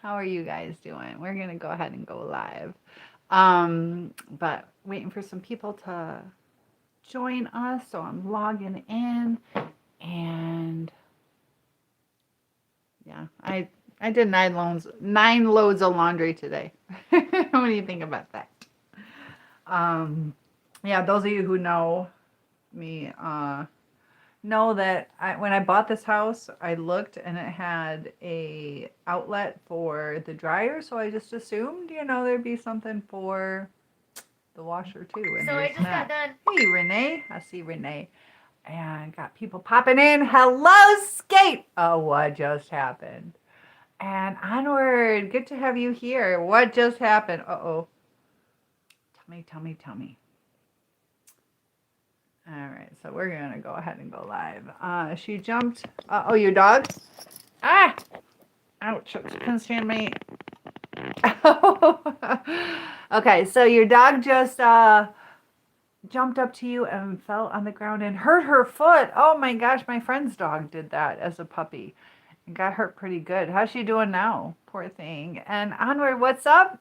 How are you guys doing? We're gonna go ahead and go live. But waiting for some people to join us, so I'm logging in, and yeah, I did 9 loads of laundry today. What do you think about that? Um, yeah, those of you who know me, know that when I bought this house, I looked and it had a outlet for the dryer, so I just assumed, there'd be something for the washer too. And So I there's just got not. done. Hey, Renee. I see Renee. And got people popping in. Hello, Skate. Oh, what just happened? And Onward. Good to have you here. What just happened? Uh-oh. Tell me. All right, so we're gonna go ahead and go live. She jumped. Oh, your dog? Ah! Ouch! It's pinching me. Okay, so your dog just jumped up to you and fell on the ground and hurt her foot. Oh my gosh, my friend's dog did that as a puppy and got hurt pretty good. How's she doing now? Poor thing. And Onward, what's up?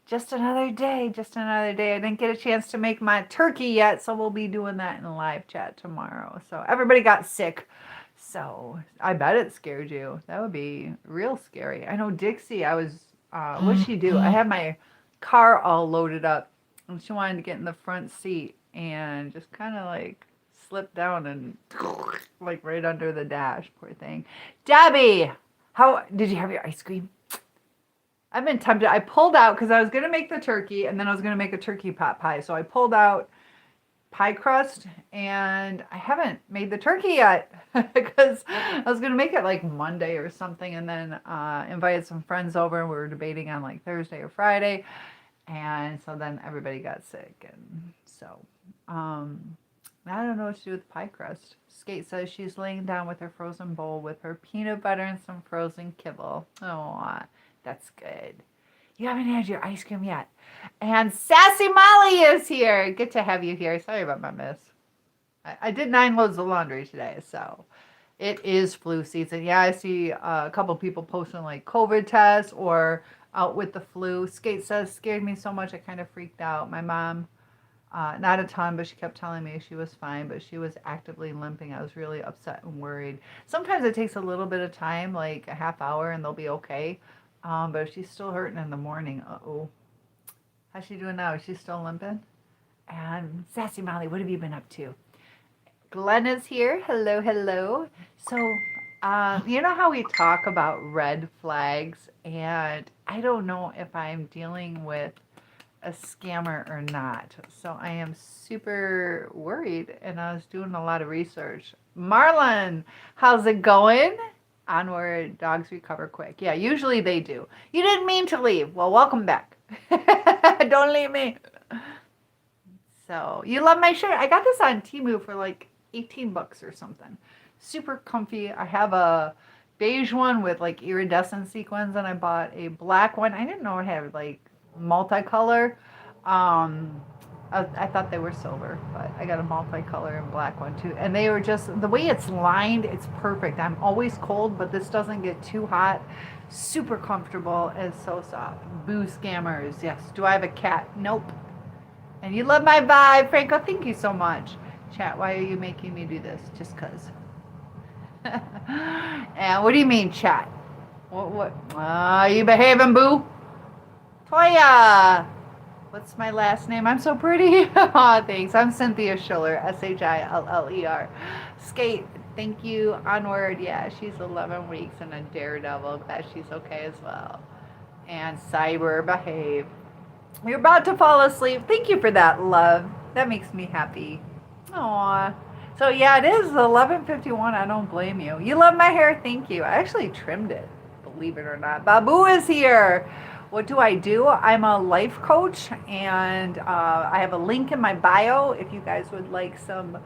Just another day, just another day. I didn't get a chance to make my turkey yet, so we'll be doing that in a live chat tomorrow. So everybody got sick. So I bet it scared you. That would be real scary. I know Dixie, what'd she do? I had my car all loaded up and she wanted to get in the front seat and just kind of like slipped down and like right under the dash. Poor thing. Debbie, how did you have your ice cream? I've been tempted. I pulled out because I was going to make the turkey and then I was going to make a turkey pot pie. So I pulled out pie crust and I haven't made the turkey yet because I was going to make it like Monday or something and then invited some friends over and we were debating on like Thursday or Friday. And so then everybody got sick. And so I don't know what to do with pie crust. Skate says she's laying down with her frozen bowl with her peanut butter and some frozen kibble. Oh, that's good. You haven't had your ice cream yet. And Sassy Molly is here. Good to have you here. Sorry about my miss. I did 9 loads of laundry today, so it is flu season. Yeah, I see a couple people posting like COVID tests or out with the flu. Skate says, scared me so much I kind of freaked out. My mom, not a ton, but she kept telling me she was fine, but she was actively limping. I was really upset and worried. Sometimes it takes a little bit of time, like a half hour, and they'll be okay. But if she's still hurting in the morning, uh-oh. How's she doing now? Is she still limping? And Sassy Molly, what have you been up to? Glenn is here. Hello, hello. So, you know how we talk about red flags, and I don't know if I'm dealing with a scammer or not. So I am super worried, and I was doing a lot of research. Marlon, how's it going? Onward, dogs recover quick. Yeah, usually they do. You didn't mean to leave. Well, welcome back. Don't leave me. So, you love my shirt. I got this on Temu for like 18 bucks or something. Super comfy. I have a beige one with like iridescent sequins and I bought a black one. I didn't know it had like multicolor. Um, I thought they were silver, but I got a multicolor and black one too. And they were just, the way it's lined, it's perfect. I'm always cold, but this doesn't get too hot. Super comfortable and so soft. Boo scammers. Yes. Do I have a cat? Nope. And you love my vibe, Franco. Thank you so much. Chat, why are you making me do this? Just cause. And what do you mean, chat? What? You behaving, boo? Toya. What's my last name? I'm so pretty. Aw, thanks. I'm Cynthia Schiller, Shiller. Skate, thank you. Onward. Yeah, she's 11 weeks and a daredevil. Glad she's okay as well. And Cyber, behave. You're about to fall asleep. Thank you for that, love. That makes me happy. Aw. So yeah, it is 11:51. I don't blame you. You love my hair. Thank you. I actually trimmed it, believe it or not. Babu is here. What do? I'm a life coach, and I have a link in my bio if you guys would like some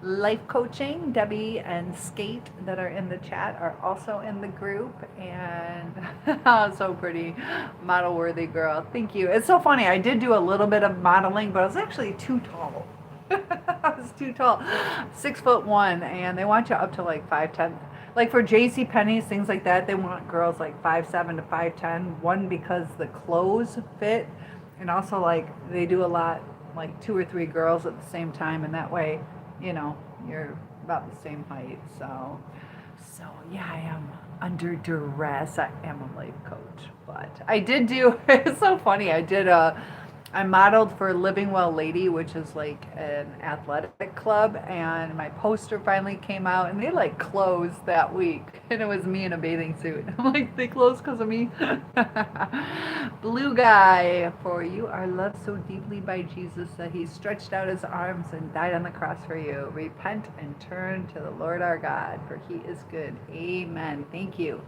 life coaching. Debbie and Skate that are in the chat are also in the group, and so pretty, model worthy girl. Thank you. It's so funny. I did do a little bit of modeling, but I was actually too tall. I was too tall, 6'1", and they want you up to like 5'10". Like for J.C. Penney's, things like that, they want girls like 5'7" to 5'10". One, because the clothes fit, and also like they do a lot like 2 or 3 girls at the same time, and that way, you're about the same height. So yeah, I am under duress. I am a life coach, but I did do. It's so funny. I modeled for Living Well Lady, which is like an athletic club, and my poster finally came out, and they like closed that week, and it was me in a bathing suit. I'm like, they closed because of me. Blue guy, for you are loved so deeply by Jesus that he stretched out his arms and died on the cross for you. Repent and turn to the Lord our God, for he is good. Amen. Thank you.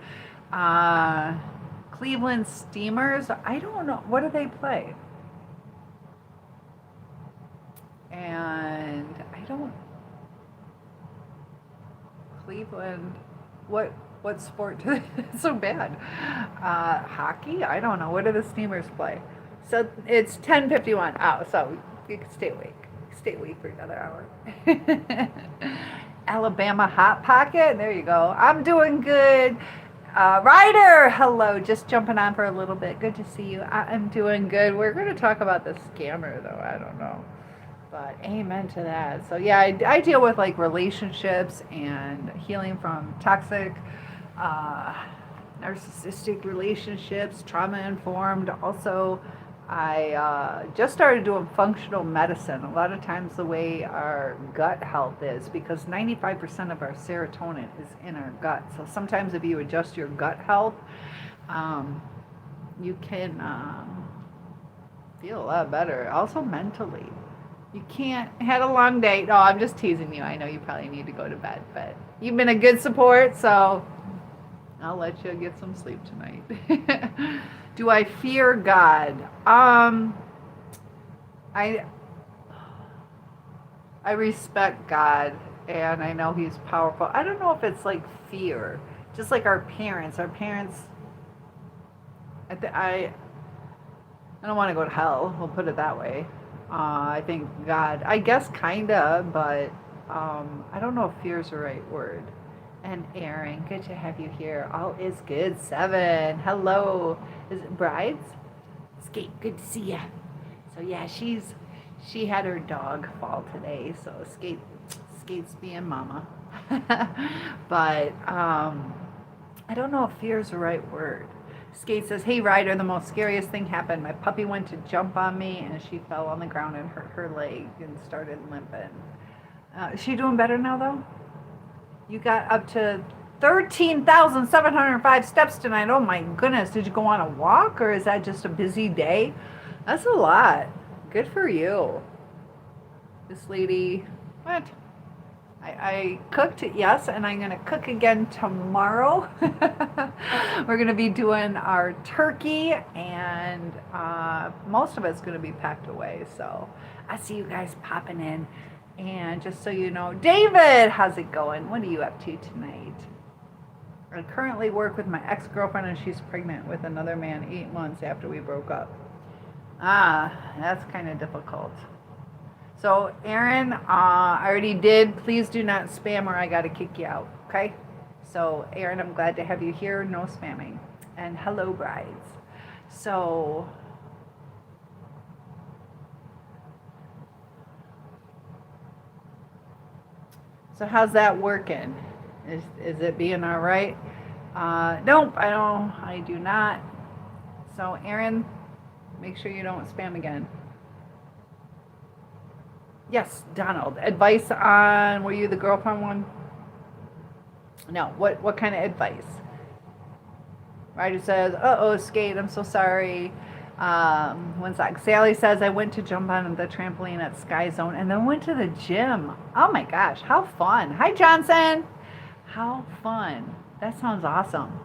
Cleveland Steamers, I don't know. What do they play? And I don't. Cleveland, what sport do they? It's so bad. Hockey? I don't know. What do the Steamers play? So it's 10:51. Oh, so you can stay awake. Stay awake for another hour. Alabama Hot Pocket. There you go. I'm doing good. Ryder, hello. Just jumping on for a little bit. Good to see you. I'm doing good. We're going to talk about the scammer, though. I don't know. But amen to that. So yeah, I deal with like relationships and healing from toxic, narcissistic relationships, trauma informed. Also, I just started doing functional medicine. A lot of times the way our gut health is, because 95% of our serotonin is in our gut. So sometimes if you adjust your gut health, you can feel a lot better. Also mentally. You can't, had a long day. No, I'm just teasing you. I know you probably need to go to bed, but you've been a good support, so I'll let you get some sleep tonight. Do I fear God? I respect God, and I know he's powerful. I don't know if it's like fear. Just like our parents. Our parents, I don't want to go to hell. We'll put it that way. I think God, I guess kinda, but I don't know if fear is the right word. And Aaron, good to have you here. All is good. 7. Hello. Is it Brides? Skate, good to see ya. So yeah, she had her dog fall today, so Skate's being mama. But I don't know if fear is the right word. Skate says, hey Ryder, the most scariest thing happened. My puppy went to jump on me and she fell on the ground and hurt her leg and started limping. Is she doing better now though? You got up to 13,705 steps tonight. Oh my goodness. Did you go on a walk, or is that just a busy day? That's a lot. Good for you. This lady, what? I cooked, yes, and I'm going to cook again tomorrow. We're going to be doing our turkey, and most of it's going to be packed away. So I see you guys popping in. And just so you know, David, how's it going? What are you up to tonight? I currently work with my ex-girlfriend, and she's pregnant with another man 8 months after we broke up. That's kind of difficult. So, Aaron, I already did. Please do not spam or I got to kick you out, okay? So, Aaron, I'm glad to have you here. No spamming. And hello, brides. So how's that working? Is it being all right? Nope, I do not. So, Aaron, make sure you don't spam again. Yes, Donald. Advice on, were you the girlfriend one? No, what kind of advice? Ryder says, uh-oh, Skate, I'm so sorry. One sec. Sally says, I went to jump on the trampoline at Sky Zone and then went to the gym. Oh my gosh, how fun. Hi, Johnson. How fun. That sounds awesome.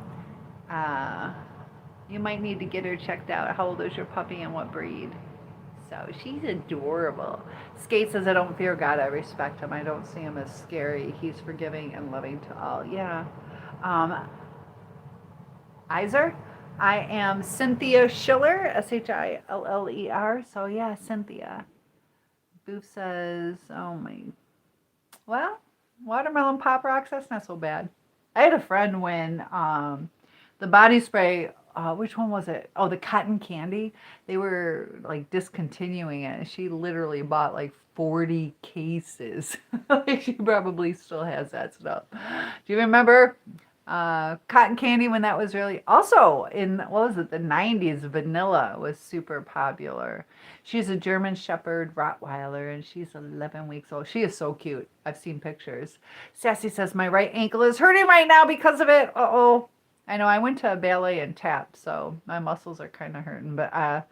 You might need to get her checked out. How old is your puppy and what breed? So she's adorable. Skate says, I don't fear God, I respect him. I don't see him as scary. He's forgiving and loving to all. Yeah. Iser, I am Cynthia Schiller, Schiller. So yeah, Cynthia. Booth says, oh my, well, watermelon pop rocks, that's not so bad. I had a friend when the body spray, which one was it? Oh, the cotton candy. They were like discontinuing it. She literally bought like 40 cases. Like she probably still has that stuff. Do you remember cotton candy when that was really also in what was it, the 90s? Vanilla was super popular. She's a German Shepherd Rottweiler and she's 11 weeks old. She is so cute. I've seen pictures. Sassy says my right ankle is hurting right now because of it. Uh-oh. I know I went to a ballet and tap, so my muscles are kind of hurting, but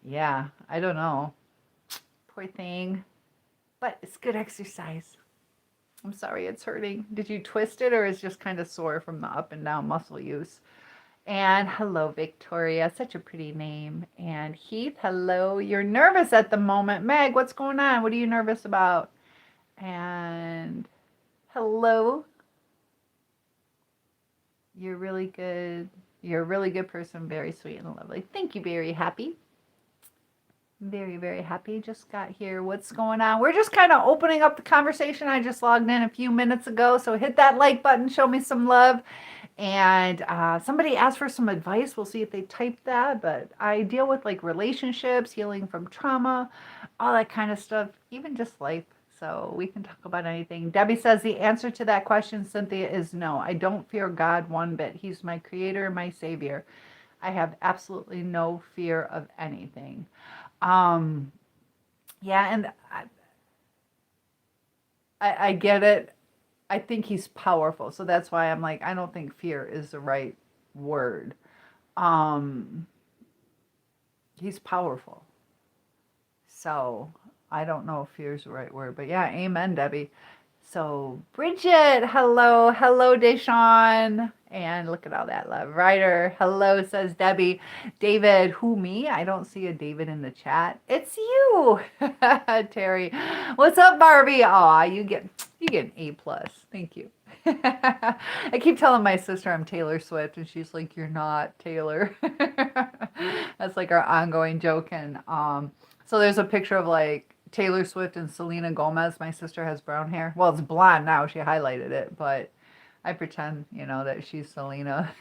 yeah, I don't know. Poor thing. But it's good exercise. I'm sorry it's hurting. Did you twist it or is it just kind of sore from the up and down muscle use? And hello, Victoria. Such a pretty name. And Heath, hello. You're nervous at the moment. Meg, what's going on? What are you nervous about? And hello. You're really good. You're a really good person. Very sweet and lovely. Thank you. Very happy. Very, very happy. Just got here. What's going on? We're just kind of opening up the conversation. I just logged in a few minutes ago. So hit that like button. Show me some love. And somebody asked for some advice. We'll see if they typed that. But I deal with like relationships, healing from trauma, all that kind of stuff, even just life. So we can talk about anything. Debbie says the answer to that question, Cynthia, is no. I don't fear God one bit. He's my creator, my savior. I have absolutely no fear of anything. Yeah, and I get it. I think he's powerful. So that's why I'm like, I don't think fear is the right word. Um, he's powerful. So I don't know if fear is the right word, but yeah, amen, Debbie. So Bridget, hello, hello, Deshawn. And look at all that love. Ryder, hello, says Debbie. David, who, me? I don't see a David in the chat. It's you, Terry. What's up, Barbie? Aw, you get an A plus. Thank you. I keep telling my sister I'm Taylor Swift, and she's like, "You're not Taylor." That's like our ongoing joke. And so there's a picture of like Taylor Swift and Selena Gomez. My sister has brown hair. Well, it's blonde now. She highlighted it, but I pretend, that she's Selena.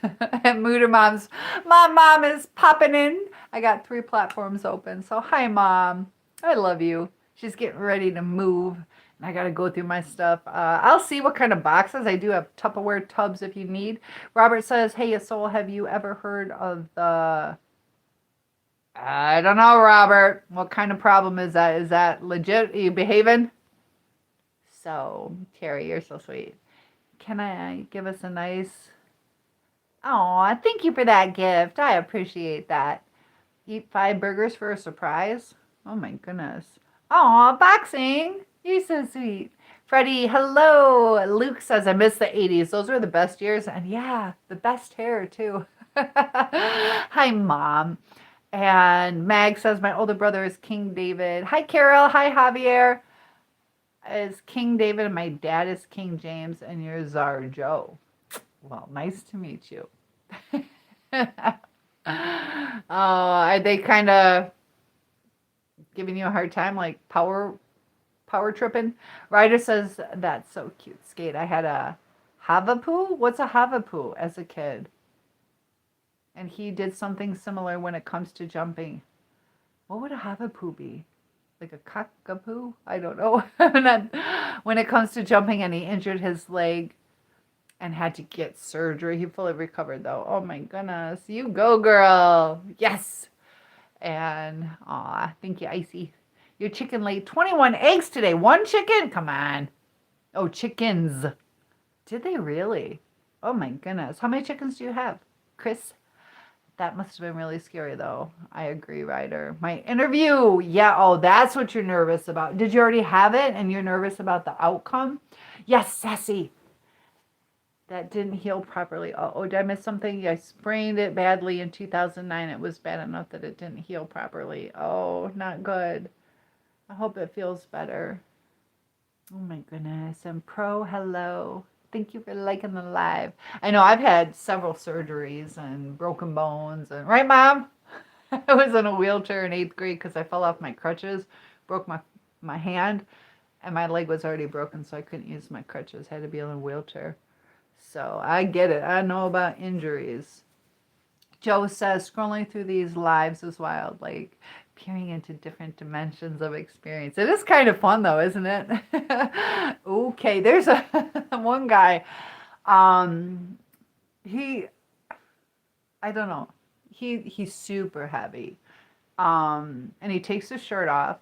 And Mooder Mom's mom is popping in. I got 3 platforms open. So hi, Mom. I love you. She's getting ready to move. And I got to go through my stuff. I'll see what kind of boxes. I do have Tupperware tubs if you need. Robert says, hey, Soul, have you ever heard of the... I don't know, Robert. What kind of problem is that? Is that legit? Are you behaving? So, Terry, you're so sweet. Can I give us a nice... Aw, thank you for that gift. I appreciate that. Eat 5 burgers for a surprise? Oh my goodness. Aw, boxing. You're so sweet. Freddie, hello. Luke says, I miss the 80s. Those were the best years. And yeah, the best hair too. Hi, Mom. And Mag says, my older brother is King David. Hi, Carol. Hi, Javier. Is King David and my dad is King James and you're Czar Joe. Well, nice to meet you. Are they kind of giving you a hard time, like power tripping? Ryder says, that's so cute. Skate. I had a Havapoo. What's a Havapoo as a kid? And he did something similar when it comes to jumping. What would a Havapoo be? Like a cockapoo? I don't know. When it comes to jumping, and he injured his leg and had to get surgery. He fully recovered though. Oh my goodness. You go, girl. Yes. And thank you, Icy. Your chicken laid 21 eggs today. 1 chicken? Come on. Oh, chickens. Did they really? Oh my goodness. How many chickens do you have, Chris? That must have been really scary, though. I agree, Ryder. My interview. Yeah. Oh, that's what you're nervous about. Did you already have it and you're nervous about the outcome? Yes, Sassy. That didn't heal properly. Oh, did I miss something? I sprained it badly in 2009. It was bad enough that it didn't heal properly. Oh, not good. I hope it feels better. Oh, my goodness. And Pro, hello. Thank you for liking the live. I know I've had several surgeries and broken bones. And right, Mom? I was in a wheelchair in 8th grade because I fell off my crutches, broke my hand, and my leg was already broken, so I couldn't use my crutches. I had to be in a wheelchair. So I get it. I know about injuries. Joe says scrolling through these lives is wild, like peering into different dimensions of experience. It is kind of fun though, isn't it? Okay, there's a one guy. Um, he, I don't know. He's super heavy. And he takes his shirt off,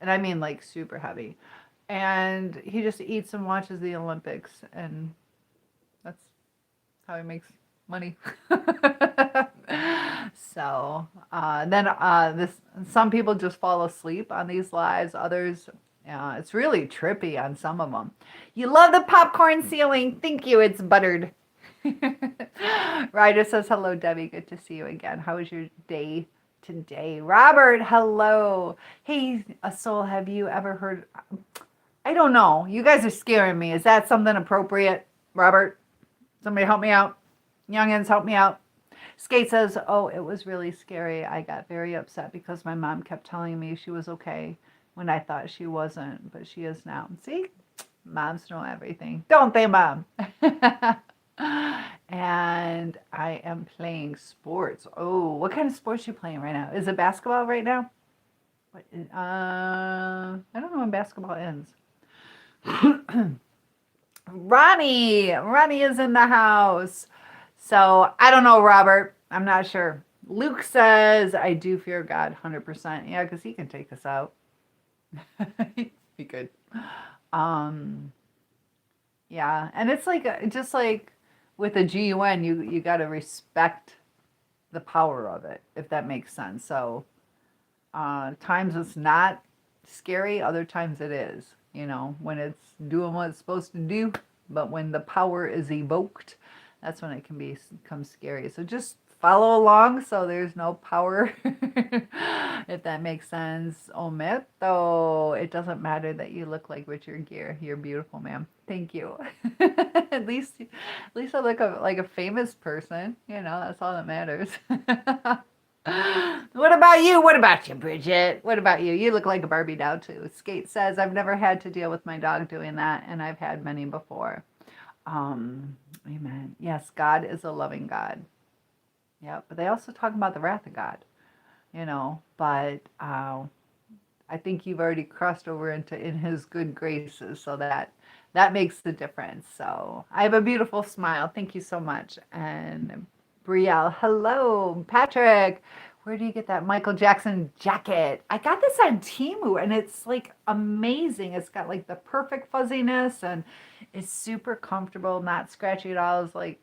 and I mean like super heavy. And he just eats and watches the Olympics, and that's how he makes money. So then this some people just fall asleep on these lives. Others, it's really trippy on some of them. You love the popcorn ceiling. Thank you. It's buttered. Ryder says hello, Debbie. Good to see you again. How was your day today? Robert, hello. Hey, a soul. Have you ever heard? I don't know. You guys are scaring me. Is that something appropriate, Robert? Somebody help me out. Youngins, help me out. Skate says, oh, it was really scary. I got very upset because my mom kept telling me she was okay when I thought she wasn't, but she is now. See? Moms know everything. Don't they, Mom? And I am playing sports. Oh, what kind of sports are you playing right now? Is it basketball right now? I don't know when basketball ends. Ronnie is in the house. So I don't know, Robert. I'm not sure. Luke says, I do fear God 100%. Yeah, because he can take us out. Be good. Yeah, and it's like just like with a GUN, you got to respect the power of it, if that makes sense. So times it's not scary, other times it is. You know, when it's doing what it's supposed to do, but when the power is evoked, that's when it can become scary. So just follow along so there's no power, if that makes sense. Omit, though, it doesn't matter that you look like Richard Gere. You're beautiful, ma'am. Thank you. at least I look like a famous person. You know, that's all that matters. What about you? What about you, Bridget? What about you? You look like a Barbie doll too. Skate says, I've never had to deal with my dog doing that, and I've had many before. Amen. Yes, God is a loving God. Yeah, but they also talk about the wrath of God, you know, but I think you've already crossed over into in his good graces, so that makes the difference. So I have a beautiful smile. Thank you so much. And Brielle, hello. Patrick, where do you get that Michael Jackson jacket? I got this on Temu, and it's like amazing. It's got like the perfect fuzziness, and it's super comfortable, not scratchy at all. It's like,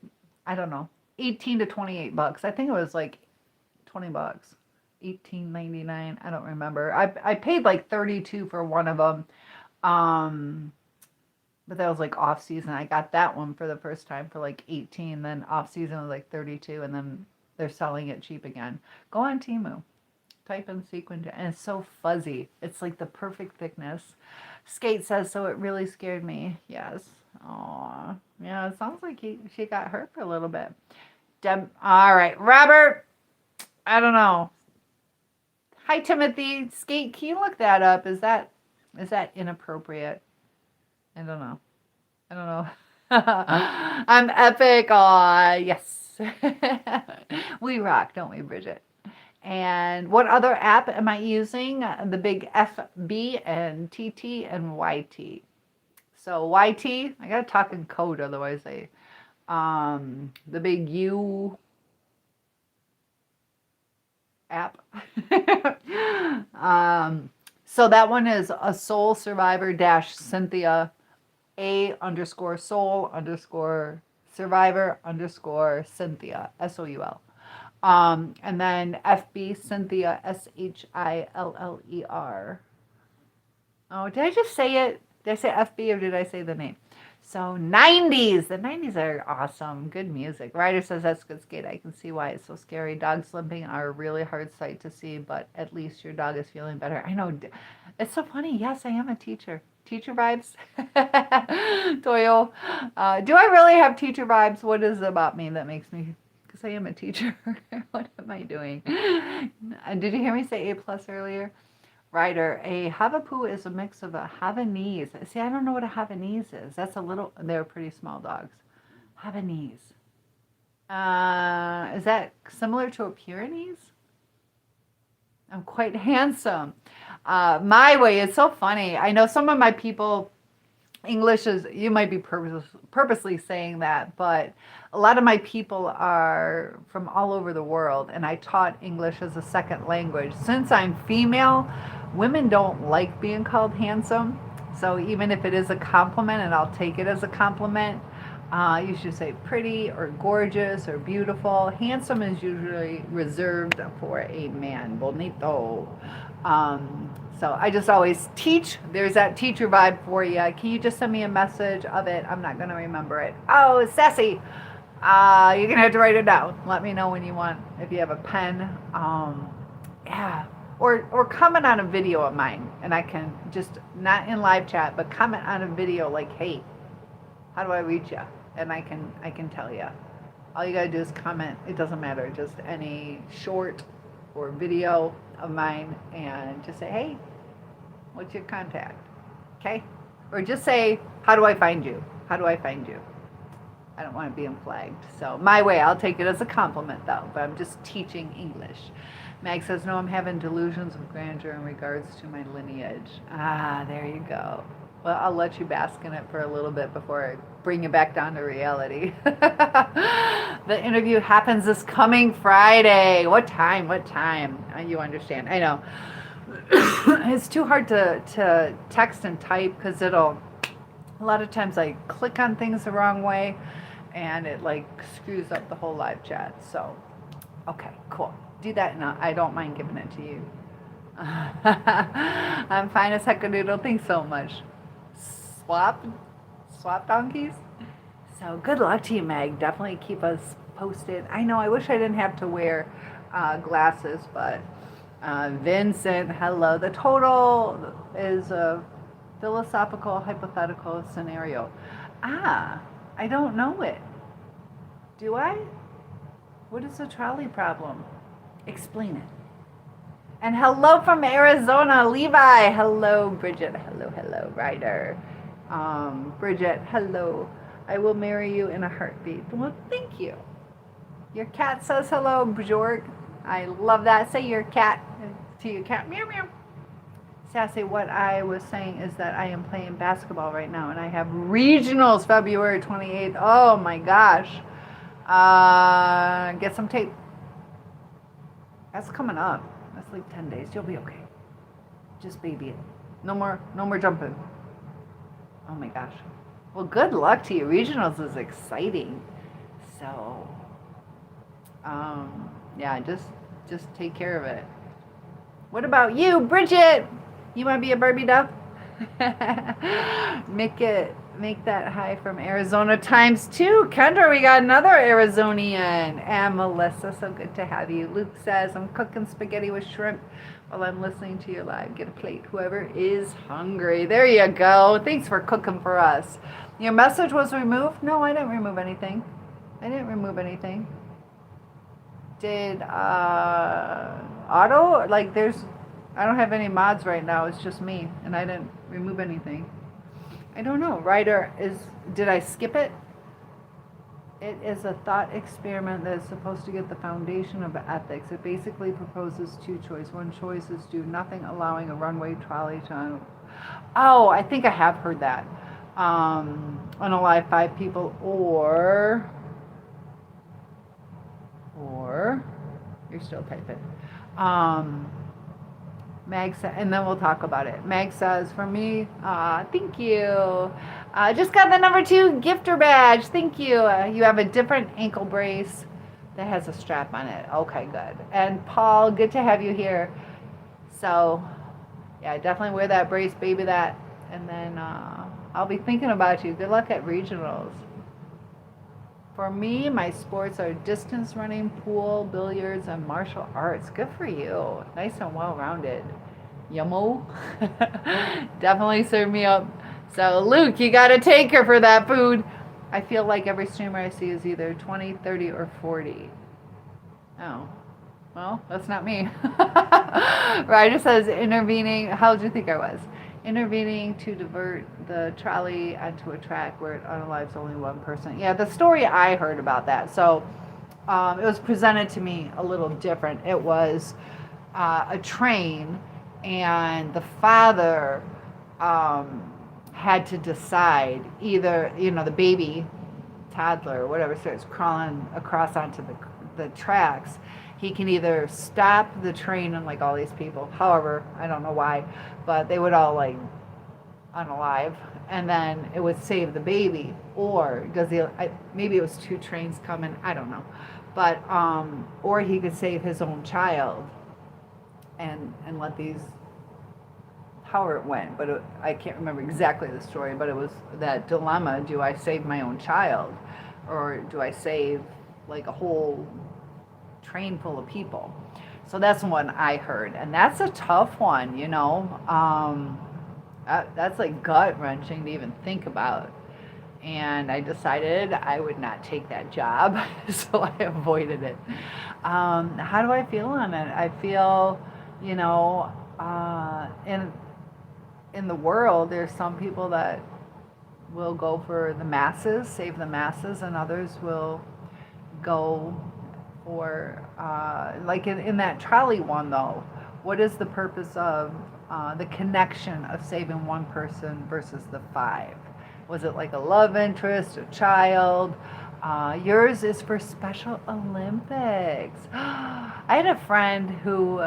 I don't know, 18 to 28 bucks. I think it was like 20 bucks. 18.99. I don't remember. I paid like 32 for one of them. But that was like off season. I got that one for the first time for like 18, then off season was like 32, and then they're selling it cheap again. Go on Temu, type in sequin, and it's so fuzzy. It's like the perfect thickness. Skate says, so it really scared me. Yes. Aw. Yeah, it sounds like she got hurt for a little bit. Deb, all right, Robert. I don't know. Hi, Timothy. Skate, can you look that up? Is that inappropriate? I don't know. I'm epic. Aw, yes. We rock, don't we, Bridget? And what other app am I using? The big FB and TT and YT. So YT, I gotta talk in code, otherwise the big U app. So that one is a soul survivor dash Cynthia A_soul_survivor _ Cynthia SOUL. And then FB Cynthia SHILLER. Oh, did I just say it? Did I say FB or did I say the name? So 90s. The 90s are awesome. Good music. Ryder says that's good skate. I can see why it's so scary. Dogs limping are a really hard sight to see, but at least your dog is feeling better. I know. It's so funny. Yes, I am a teacher. Teacher vibes. Toyo. Do I really have teacher vibes? What is it about me that makes me... Because I am a teacher. What am I doing? Did you hear me say A+ earlier? Ryder, a Havapoo is a mix of a Havanese. See, I don't know what a Havanese is. That's a little, they're pretty small dogs. Habanese. Is that similar to a Pyrenees? I'm quite handsome. My way, it's so funny. I know some of my people, English is, you might be purposely saying that, but a lot of my people are from all over the world, and I taught English as a second language. Since I'm female, women don't like being called handsome. So even if it is a compliment, and I'll take it as a compliment, you should say pretty or gorgeous or beautiful. Handsome is usually reserved for a man. Bonito. So I just always teach. There's that teacher vibe for you. Can you just send me a message of it? I'm not going to remember it. Oh, sassy. You're going to have to write it down. Let me know when you want, if you have a pen. Yeah. Or comment on a video of mine. And I can just, not in live chat, but comment on a video like, hey, how do I reach you? And I can tell you. All you got to do is comment. It doesn't matter. Just any short or video of mine, and just say, hey, what's your contact? Okay? Or just say, how do I find you? How do I find you? I don't want to be flagged. So my way, I'll take it as a compliment though, but I'm just teaching English. Mag says, no, I'm having delusions of grandeur in regards to my lineage. Ah, there you go. Well, I'll let you bask in it for a little bit before I bring you back down to reality. The interview happens this coming Friday. What time? What time? You understand. I know. It's too hard to text and type because a lot of times I click on things the wrong way and it like screws up the whole live chat. So, okay, cool. Do that now. I don't mind giving it to you. I'm fine as heckadoodle. Thanks so much. Swap donkeys. So good luck to you, Meg. Definitely keep us posted. I know, I wish I didn't have to wear glasses, but Vincent, hello. The total is a philosophical hypothetical scenario. I don't know it. Do I? What is the trolley problem? Explain it. And hello from Arizona, Levi. Hello, Bridget. Hello, Ryder. Bridget, hello. I will marry you in a heartbeat. Well, thank you. Your cat says hello, Bjork. I love that. Say your cat to your cat. Meow, meow. Sassy, what I was saying is that I am playing basketball right now, and I have regionals February 28th. Oh, my gosh. Get some tape. That's coming up. That's like 10 days. You'll be okay. Just baby it. No more jumping. Oh my gosh. Well, good luck to you. Regionals is exciting. So, yeah, just take care of it. What about you, Bridget? You want to be a Barbie doll? Make that high from Arizona ×2. Kendra, we got another Arizonian. And Melissa, so good to have you. Luke says, I'm cooking spaghetti with shrimp while I'm listening to your live. Get a plate, whoever is hungry. There you go. Thanks for cooking for us. Your message was removed? No, I didn't remove anything. Did auto, like I don't have any mods right now. It's just me, and I didn't remove anything. I don't know. Ryder, did I skip it? It is a thought experiment that is supposed to get the foundation of ethics. It basically proposes two choices. One choice is do nothing, allowing a runway trolley to... Oh, I think I have heard that. Unalive 5 people, or you're still typing. Mag says, and then we'll talk about it. Mag says, for me, thank you. Just got the number 2 gifter badge. Thank you. You have a different ankle brace that has a strap on it. Okay, good. And Paul, good to have you here. So, yeah, definitely wear that brace, baby that. And then I'll be thinking about you. Good luck at regionals. For me, my sports are distance running, pool, billiards, and martial arts. Good for you. Nice and well-rounded. Yummo. Definitely serve me up. So, Luke, you got to take her for that food. I feel like every streamer I see is either 20, 30, or 40. Oh. Well, that's not me. Ryder says, intervening. How old do you think I was? Intervening to divert the trolley onto a track where it unalives only one person. Yeah, the story I heard about that. So it was presented to me a little different. It was a train, and the father had to decide either, the baby, toddler, or whatever, starts crawling across onto the tracks. He can either stop the train and like all these people, however, I don't know why, but they would all like unalive, and then it would save the baby, or does he? Maybe it was two trains coming. I don't know, but or he could save his own child, and let these. How it went, but I can't remember exactly the story. But it was that dilemma: do I save my own child, or do I save like a whole train full of people? So that's one I heard, and that's a tough one. That's like gut wrenching to even think about. And I decided I would not take that job, so I avoided it. How do I feel on it? I feel, in the world, there's some people that will go for the masses, save the masses, and others will go for, like in that trolley one, though, what is the purpose of the connection of saving one person versus the five? Was it like a love interest, a child? Yours is for Special Olympics. I had a friend who,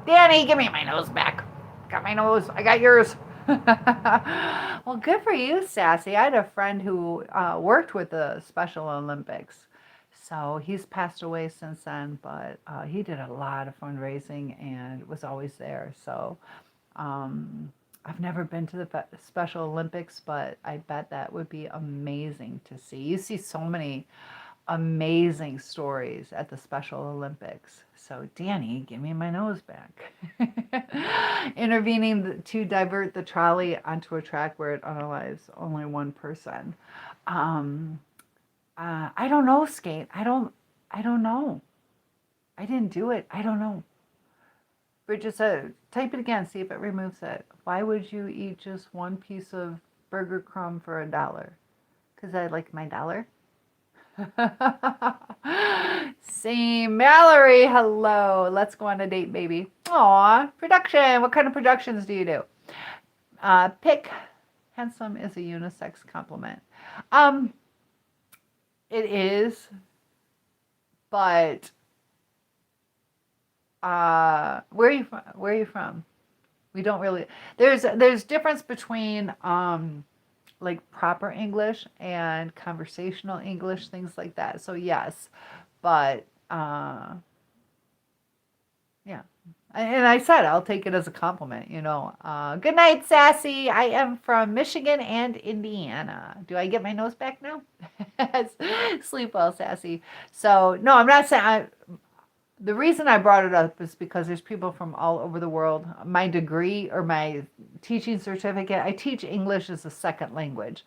Danny, give me my nose back. Got my nose, I got yours. Well, good for you, Sassy. I had a friend who worked with the Special Olympics. So he's passed away since then, but he did a lot of fundraising and was always there. So I've never been to the Special Olympics, but I bet that would be amazing to see. You see so many amazing stories at the Special Olympics. So Danny, give me my nose back. Intervening to divert the trolley onto a track where it unalives only one person. I don't know, Skate. I don't know. I didn't do it. I don't know. Bridget said, type it again, see if it removes it. Why would you eat just one piece of burger crumb for $1? Because I like my dollar. Same. Mallory, hello. Let's go on a date, baby. Aw, production. What kind of productions do you do? Pick. Handsome is a unisex compliment. It is, but where are you from? Where are you from? We don't really. There's difference between like proper English and conversational English, things like that. So yes, but yeah. And I said I'll take it as a compliment, Good night, Sassy. I am from Michigan and Indiana. Do I get my nose back now? Sleep well, Sassy. So no, I'm not saying. The reason I brought it up is because there's people from all over the world. My degree or my teaching certificate, I teach English as a second language.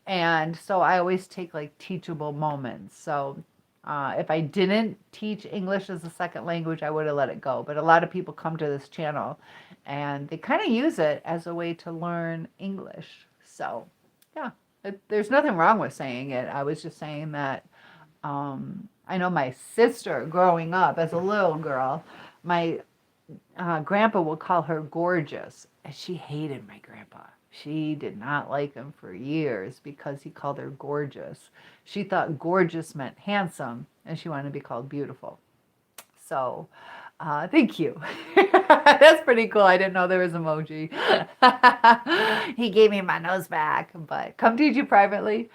And so I always take like teachable moments. So if I didn't teach English as a second language, I would have let it go. But a lot of people come to this channel and they kind of use it as a way to learn English. So yeah, there's nothing wrong with saying it. I was just saying that I know my sister growing up as a little girl, my grandpa would call her gorgeous, and she hated my grandpa. She did not like him for years because he called her gorgeous. She thought gorgeous meant handsome, and she wanted to be called beautiful. So, thank you. That's pretty cool. I didn't know there was emoji. He gave me my nose back, but come teach you privately.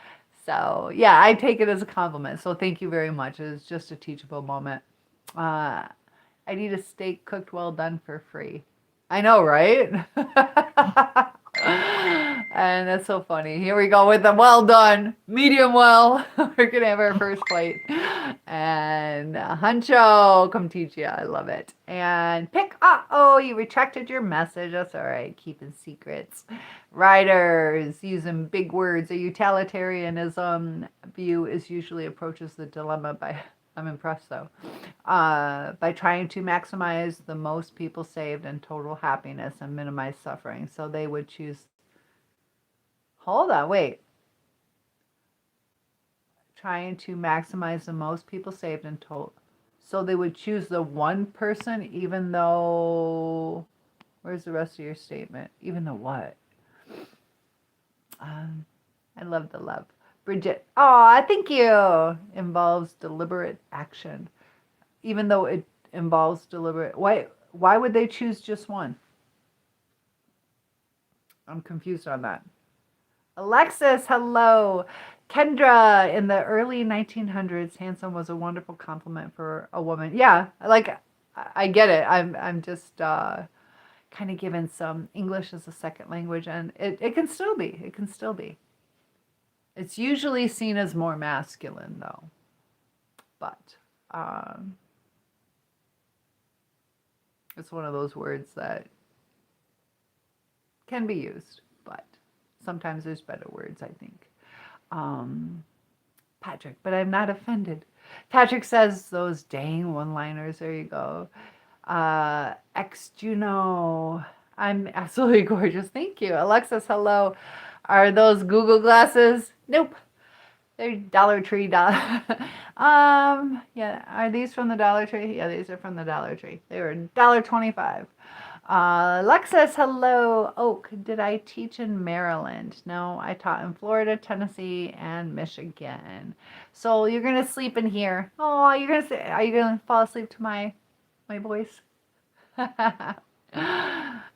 So, yeah, I take it as a compliment. So, thank you very much. It was just a teachable moment. I need a steak cooked well done for free. I know, right? And that's so funny. Here we go with the well done, medium well. We're going to have our first plate. And Huncho, come teach you. I love it. And pick, you retracted your message. That's all right. Keeping secrets. Writers using big words. A utilitarianism view is usually approaches the dilemma by I'm impressed though. By trying to maximize the most people saved and total happiness and minimize suffering. So they would choose. Hold on, wait. Trying to maximize the most people saved and total. So they would choose the one person, even though. Where's the rest of your statement? Even though what? I love the love. Bridget, thank you. Involves deliberate action. Even though it involves deliberate. Why would they choose just one? I'm confused on that. Alexis, hello. Kendra, in the early 1900s, handsome was a wonderful compliment for a woman. Yeah, like I get it. I'm just kind of given some English as a second language, and it can still be. It can still be. It's usually seen as more masculine, though. But it's one of those words that can be used, but sometimes there's better words, I think. Patrick, but I'm not offended. Patrick says those dang one-liners. There you go. Ex Juno, I'm absolutely gorgeous. Thank you. Alexis, hello. Are those Google glasses? Nope. They're Dollar Tree. Yeah. Are these from the Dollar Tree? Yeah, these are from the Dollar Tree. They were $1.25. Alexis, hello. Oak, did I teach in Maryland? No, I taught in Florida, Tennessee, and Michigan. So you're gonna sleep in here. Oh, are you gonna fall asleep to my voice?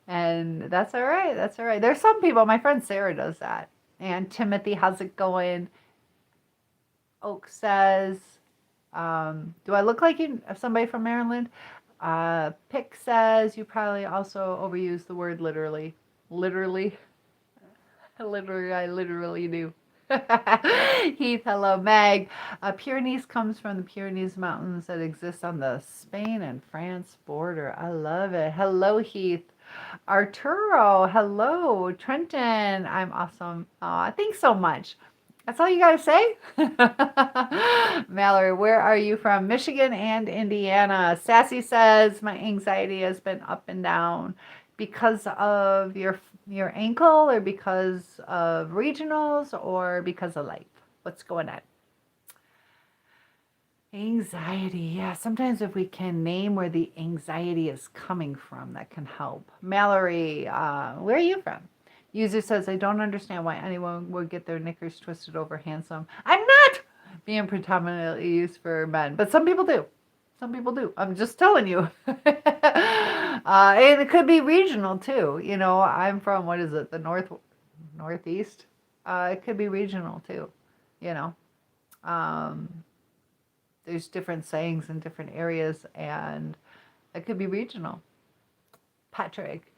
And that's all right. That's all right. There's some people. My friend Sarah does that. And Timothy, how's it going? Oak says, do I look like somebody from Maryland? Pick says you probably also overuse the word literally. Literally. Literally, I literally do. Heath, hello. Meg. Pyrenees comes from the Pyrenees Mountains that exist on the Spain and France border. I love it. Hello, Heath. Arturo, hello. Trenton, I'm awesome. Aw, thanks so much. That's all you got to say? Mallory, where are you from? Michigan and Indiana. Sassy says, my anxiety has been up and down because of your ankle or because of regionals or because of life. What's going on? Anxiety. Yeah, sometimes if we can name where the anxiety is coming from, that can help. Mallory, where are you from? User says, I don't understand why anyone would get their knickers twisted over handsome. I'm not being predominantly used for men, but some people do. Some people do. I'm just telling you. And it could be regional too. You know, I'm from, what is it, the northeast? It could be regional too, you know. There's different sayings in different areas, and it could be regional. Patrick,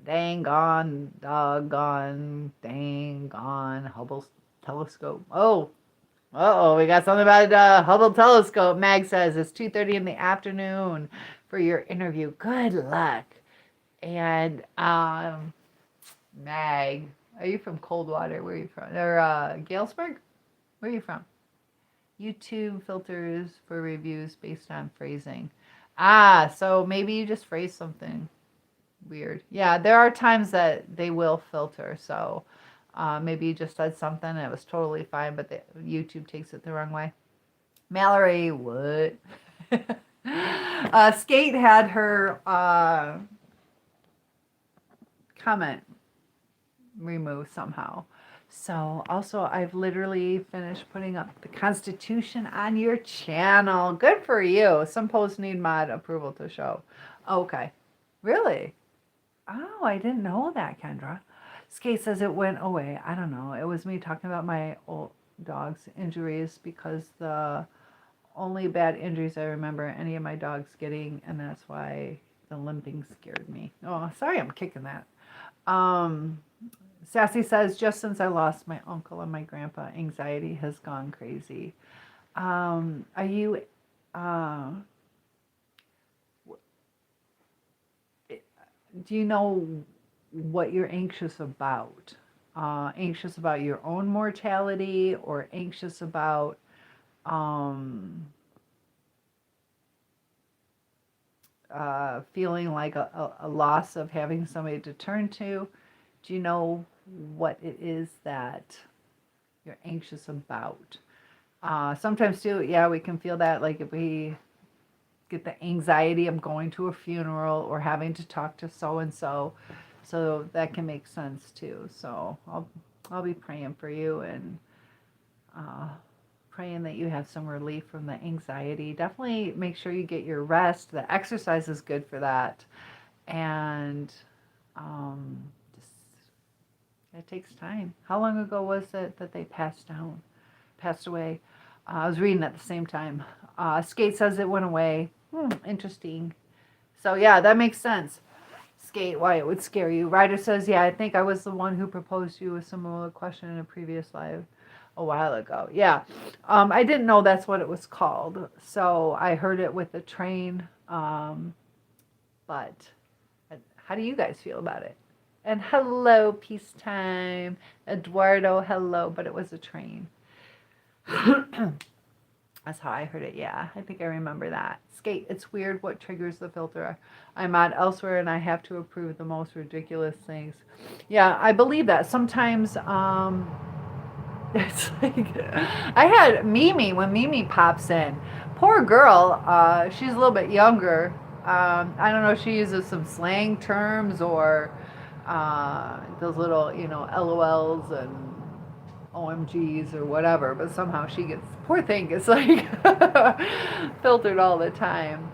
dang gone, doggone, dang gone, Hubble telescope. Oh, we got something about Hubble telescope. Mag says it's 2:30 in the afternoon for your interview. Good luck. And Mag, are you from Coldwater? Where are you from? Or Galesburg? Where are you from? YouTube filters for reviews based on phrasing. So maybe you just phrase something weird. Yeah, there are times that they will filter. So maybe you just said something and it was totally fine, but YouTube takes it the wrong way. Mallory, what? Skate had her comment removed somehow. So also I've literally finished putting up the Constitution on your channel. Good for you. Some posts need mod approval to show. Okay. Really? Oh, I didn't know that, Kendra. Skate says it went away. I don't know. It was me talking about my old dog's injuries because the only bad injuries I remember any of my dogs getting, and that's why the limping scared me. Oh, sorry I'm kicking that. Sassy says, just since I lost my uncle and my grandpa, anxiety has gone crazy. Are you, do you know what you're anxious about? Anxious about your own mortality or anxious about feeling like a loss of having somebody to turn to? Do you know what it is that you're anxious about? Sometimes too, yeah, we can feel that, like if we get the anxiety of going to a funeral or having to talk to so and so, so that can make sense too. So I'll be praying for you and uh, praying that you have some relief from the anxiety. Definitely make sure you get your rest. The exercise is good for that, and just it takes time. How long ago was it that they passed away? I was reading at the same time. Skate says it went away. Interesting. So yeah, that makes sense. Skate, why it would scare you. Ryder says, yeah, I think I was the one who proposed to you with a similar question in a previous live a while ago. Yeah. I didn't know that's what it was called. So I heard it with the train. But how do you guys feel about it? And hello, peacetime. Eduardo, hello, but it was a train. That's how I heard it. Yeah, I think I remember that. Skate, it's weird what triggers the filter. I'm on elsewhere and I have to approve the most ridiculous things. Yeah, I believe that. Sometimes it's like I had Mimi when Mimi pops in. Poor girl, she's a little bit younger. I don't know if she uses some slang terms or those little, LOLs and OMGs or whatever, but somehow she gets, poor thing, gets like filtered all the time.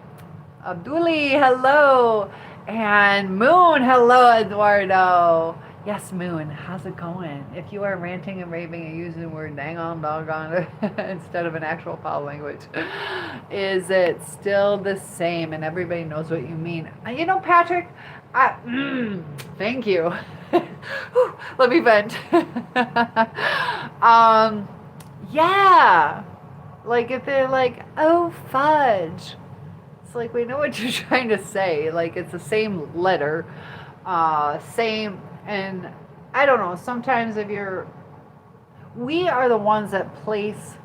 Abduli, hello. And Moon, hello, Eduardo. Yes, Moon, how's it going? If you are ranting and raving and using the word dang on, doggone instead of an actual foul language, is it still the same and everybody knows what you mean? Patrick, thank you. Let me vent. Yeah. Like if they're like, oh, fudge. It's like, we know what you're trying to say. Like it's the same letter, same, and I don't know, sometimes we are the ones that place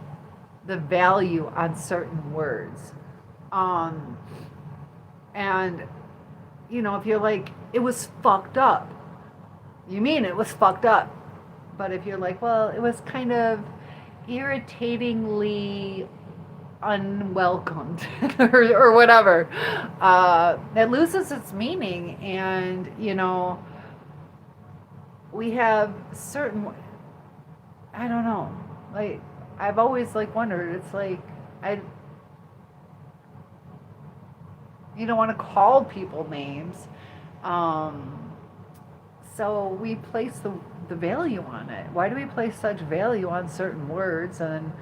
the value on certain words. And, if you're like, it was fucked up, you mean it was fucked up. But if you're like, well, it was kind of irritatingly unwelcomed or whatever, it loses its meaning. And we have certain, I don't know, like I've always wondered, it's like you don't want to call people names, so we place the value on it. Why do we place such value on certain words? And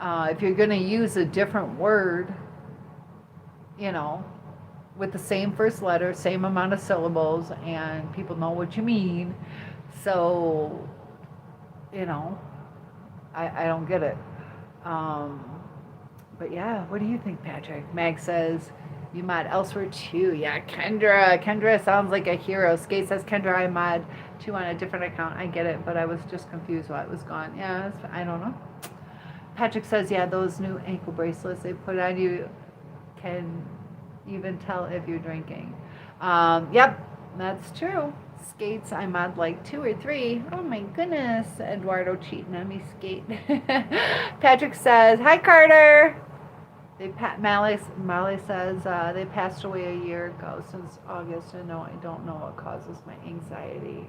if you're going to use a different word, with the same first letter, same amount of syllables, and people know what you mean, so I don't get it. But yeah, what do you think, Patrick? Mag says, you mod elsewhere too. Yeah, Kendra sounds like a hero. Skate says, Kendra, I mod too on a different account. I get it, but I was just confused why it was gone. Yeah, I don't know. Patrick says, yeah, those new ankle bracelets they put on you can even tell if you're drinking. Yep, that's true. Skates, I mod like 2 or 3. Oh my goodness, Eduardo cheating on me, Skate. Patrick says, hi Carter. Molly says they passed away a year ago since August, and no, I don't know what causes my anxiety.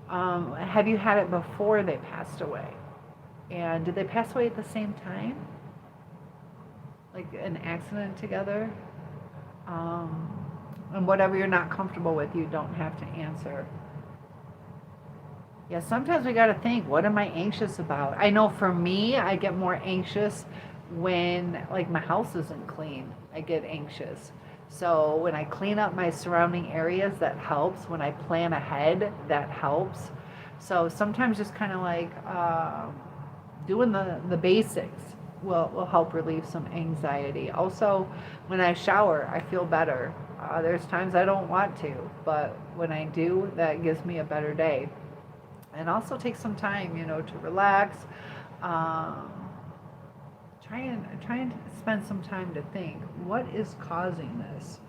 Have you had it before they passed away? And did they pass away at the same time? Like an accident together? And whatever you're not comfortable with, you don't have to answer. Yeah, sometimes we got to think, what am I anxious about? I know for me, I get more anxious when my house isn't clean. I get anxious. So when I clean up my surrounding areas, that helps. When I plan ahead, that helps. So sometimes just kind of doing the basics will help relieve some anxiety. Also, when I shower, I feel better. There's times I don't want to, but when I do, that gives me a better day. And also take some time, to relax. Try and spend some time to think, what is causing this?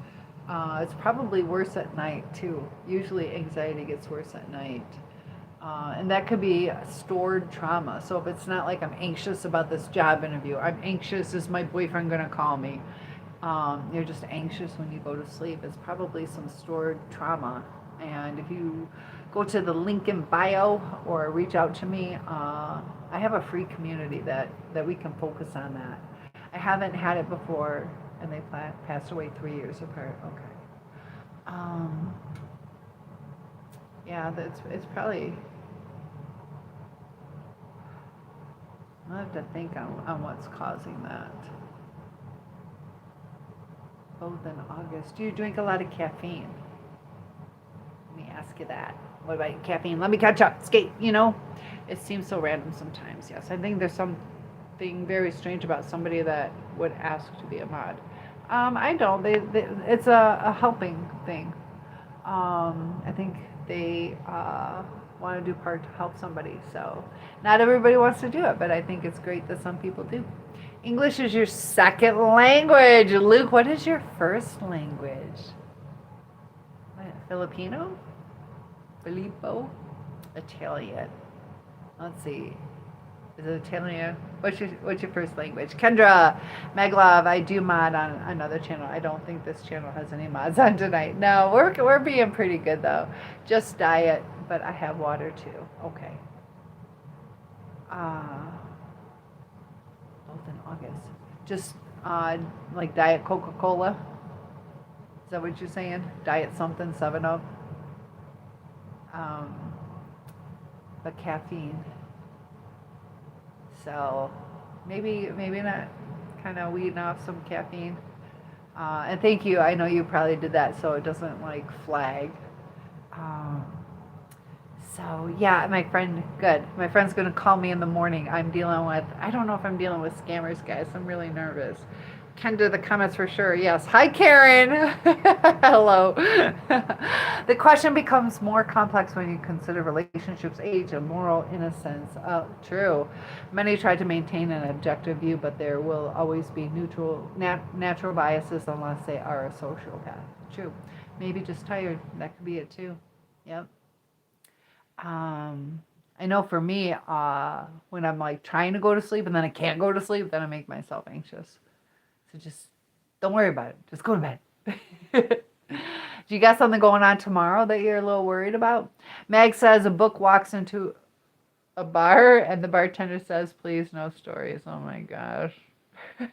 It's probably worse at night too. Usually anxiety gets worse at night. And that could be stored trauma. So if it's not like I'm anxious about this job interview, I'm anxious, is my boyfriend going to call me? You're just anxious when you go to sleep. It's probably some stored trauma. And if you go to the link in bio or reach out to me, I have a free community that we can focus on that. I haven't had it before, and they passed away 3 years apart. Okay. Um, yeah, it's probably. I have to think on what's causing that. Both in August. Do you drink a lot of caffeine? Let me ask you that. What about caffeine? Let me catch up. Skate, It seems so random sometimes, yes. I think there's something very strange about somebody that would ask to be a mod. I don't. It's a helping thing. I think they want to do part to help somebody. So not everybody wants to do it, but I think it's great that some people do. English is your second language. Luke, what is your first language? Filipino? Filippo? Italian. Let's see. Is it Italian? What's your first language? Kendra, Meglov, I do mod on another channel. I don't think this channel has any mods on tonight. No, we're being pretty good though. Just diet, but I have water too. Okay. Both in August. Just like Diet Coca-Cola. Is that what you're saying? Diet something, 7-Up. But caffeine. So maybe not, kind of weeding off some caffeine. And thank you. I know you probably did that so it doesn't like flag. So yeah, my friend, good. My friend's gonna call me in the morning. I don't know if I'm dealing with scammers, guys. I'm really nervous. Kendra, the comments for sure. Yes. Hi, Karen. Hello. The question becomes more complex when you consider relationships, age, and moral innocence. True. Many try to maintain an objective view, but there will always be natural biases unless they are a sociopath. True. Maybe just tired. That could be it too. Yep. I know for me, when I'm like trying to go to sleep and then I can't go to sleep, then I make myself anxious. So just don't worry about it. Just go to bed. Do you got something going on tomorrow that you're a little worried about? Meg says a book walks into a bar and the bartender says, please, no stories. Oh my gosh.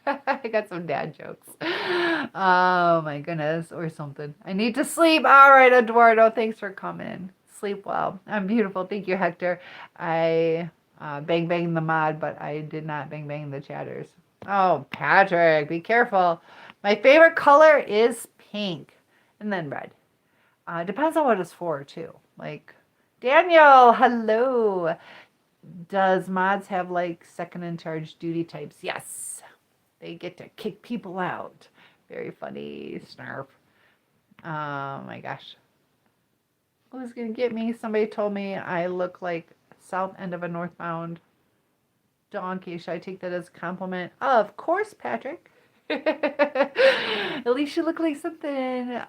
I got some dad jokes. Oh my goodness. Or something. I need to sleep. All right, Eduardo. Thanks for coming. Sleep well. I'm beautiful. Thank you, Hector. I bang the mod, but I did not bang the chatters. Oh, Patrick, be careful. My favorite color is pink and then red. Depends on what it's for, too. Like, Daniel, hello. Does mods have, like, second in charge duty types? Yes. They get to kick people out. Very funny. Snarf. Oh, my gosh. Who's going to get me? Somebody told me I look like south end of a northbound donkey. Should I take that as a compliment? Of course, Patrick. At least you look like something.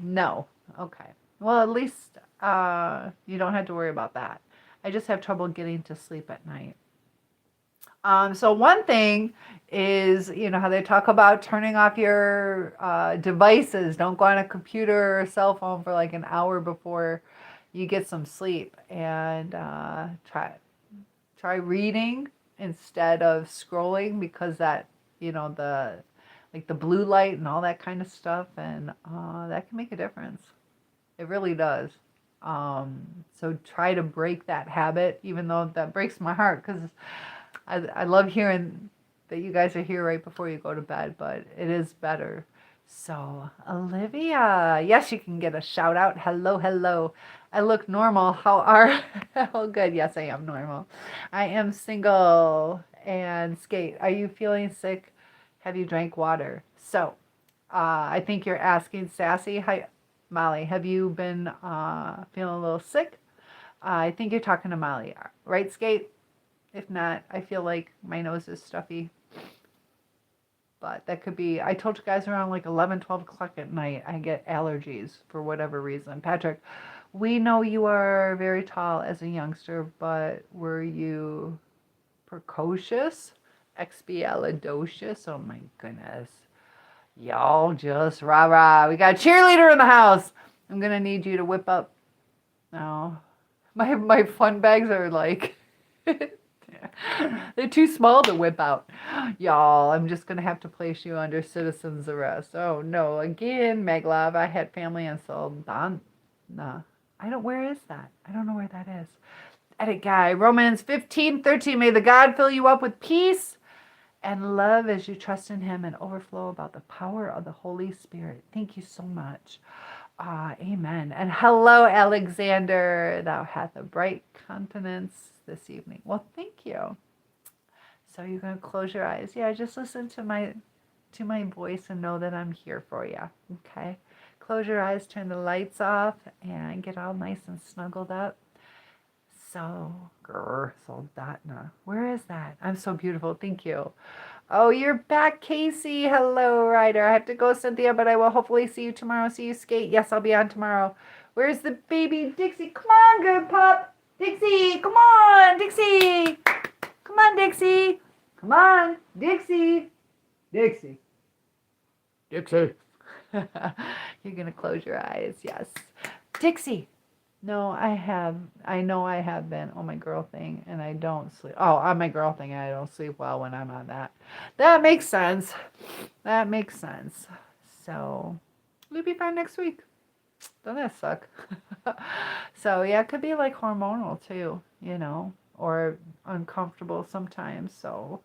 No. Okay. Well, at least you don't have to worry about that. I just have trouble getting to sleep at night. So one thing is, how they talk about turning off your devices. Don't go on a computer or cell phone for like an hour before you get some sleep. And try reading instead of scrolling, because that, the blue light and all that kind of stuff, and that can make a difference. It really does. So try to break that habit, even though that breaks my heart, because I love hearing that you guys are here right before you go to bed, but it is better. So, Olivia, yes, you can get a shout out. Hello. I look normal. Oh, good. Yes, I am normal. I am single. And Skate, are you feeling sick? Have you drank water? So, I think you're asking Sassy. Hi, Molly. Have you been feeling a little sick? I think you're talking to Molly, right, Skate? If not, I feel like my nose is stuffy. But that could be, I told you guys around like 11, 12 o'clock at night, I get allergies for whatever reason. Patrick, we know you are very tall as a youngster, but were you precocious? Expialidocious? Oh my goodness. Y'all just rah rah. We got a cheerleader in the house. I'm going to need you to whip up. No. My fun bags are like, they're too small to whip out. Y'all, I'm just going to have to place you under citizen's arrest. Oh, no. Again, Meglov, I had family in Saldana. Where is that? I don't know where that is. Edit guy, Romans 15:13. May the God fill you up with peace and love as you trust in him and overflow about the power of the Holy Spirit. Thank you so much. Amen. And hello, Alexander. Thou hath a bright countenance this evening. Well, thank you. So you're going to close your eyes. Yeah, just listen to my voice and know that I'm here for you. Okay? Close your eyes, turn the lights off, and get all nice and snuggled up. Soldatna. Where is that? I'm so beautiful. Thank you. Oh, you're back, Casey. Hello, Ryder. I have to go, Cynthia, but I will hopefully see you tomorrow. See you skate. Yes, I'll be on tomorrow. Where's the baby Dixie? Come on, good pup. Dixie, come on, Dixie. Come on, Dixie. Come on, Dixie. Dixie. Dixie. You're going to close your eyes. Yes. Dixie. No, I know I have been on my girl thing, and I don't sleep. Oh, on my girl thing, I don't sleep well when I'm on that. That makes sense. That makes sense. So, we'll be fine next week. Doesn't that suck? So, yeah, it could be like hormonal too, or uncomfortable sometimes. So,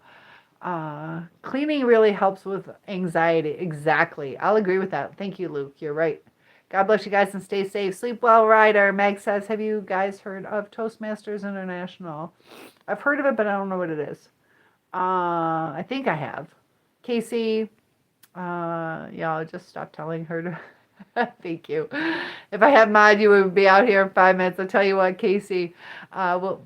cleaning really helps with anxiety. Exactly. I'll agree with that. Thank you, Luke. You're right. God bless you guys and stay safe. Sleep well, Ryder. Meg says, have you guys heard of Toastmasters International? I've heard of it, but I don't know what it is. I think I have. Casey, y'all just stop telling her to. Thank you. If I had mod, you would be out here in 5 minutes. I'll tell you what, Casey, we'll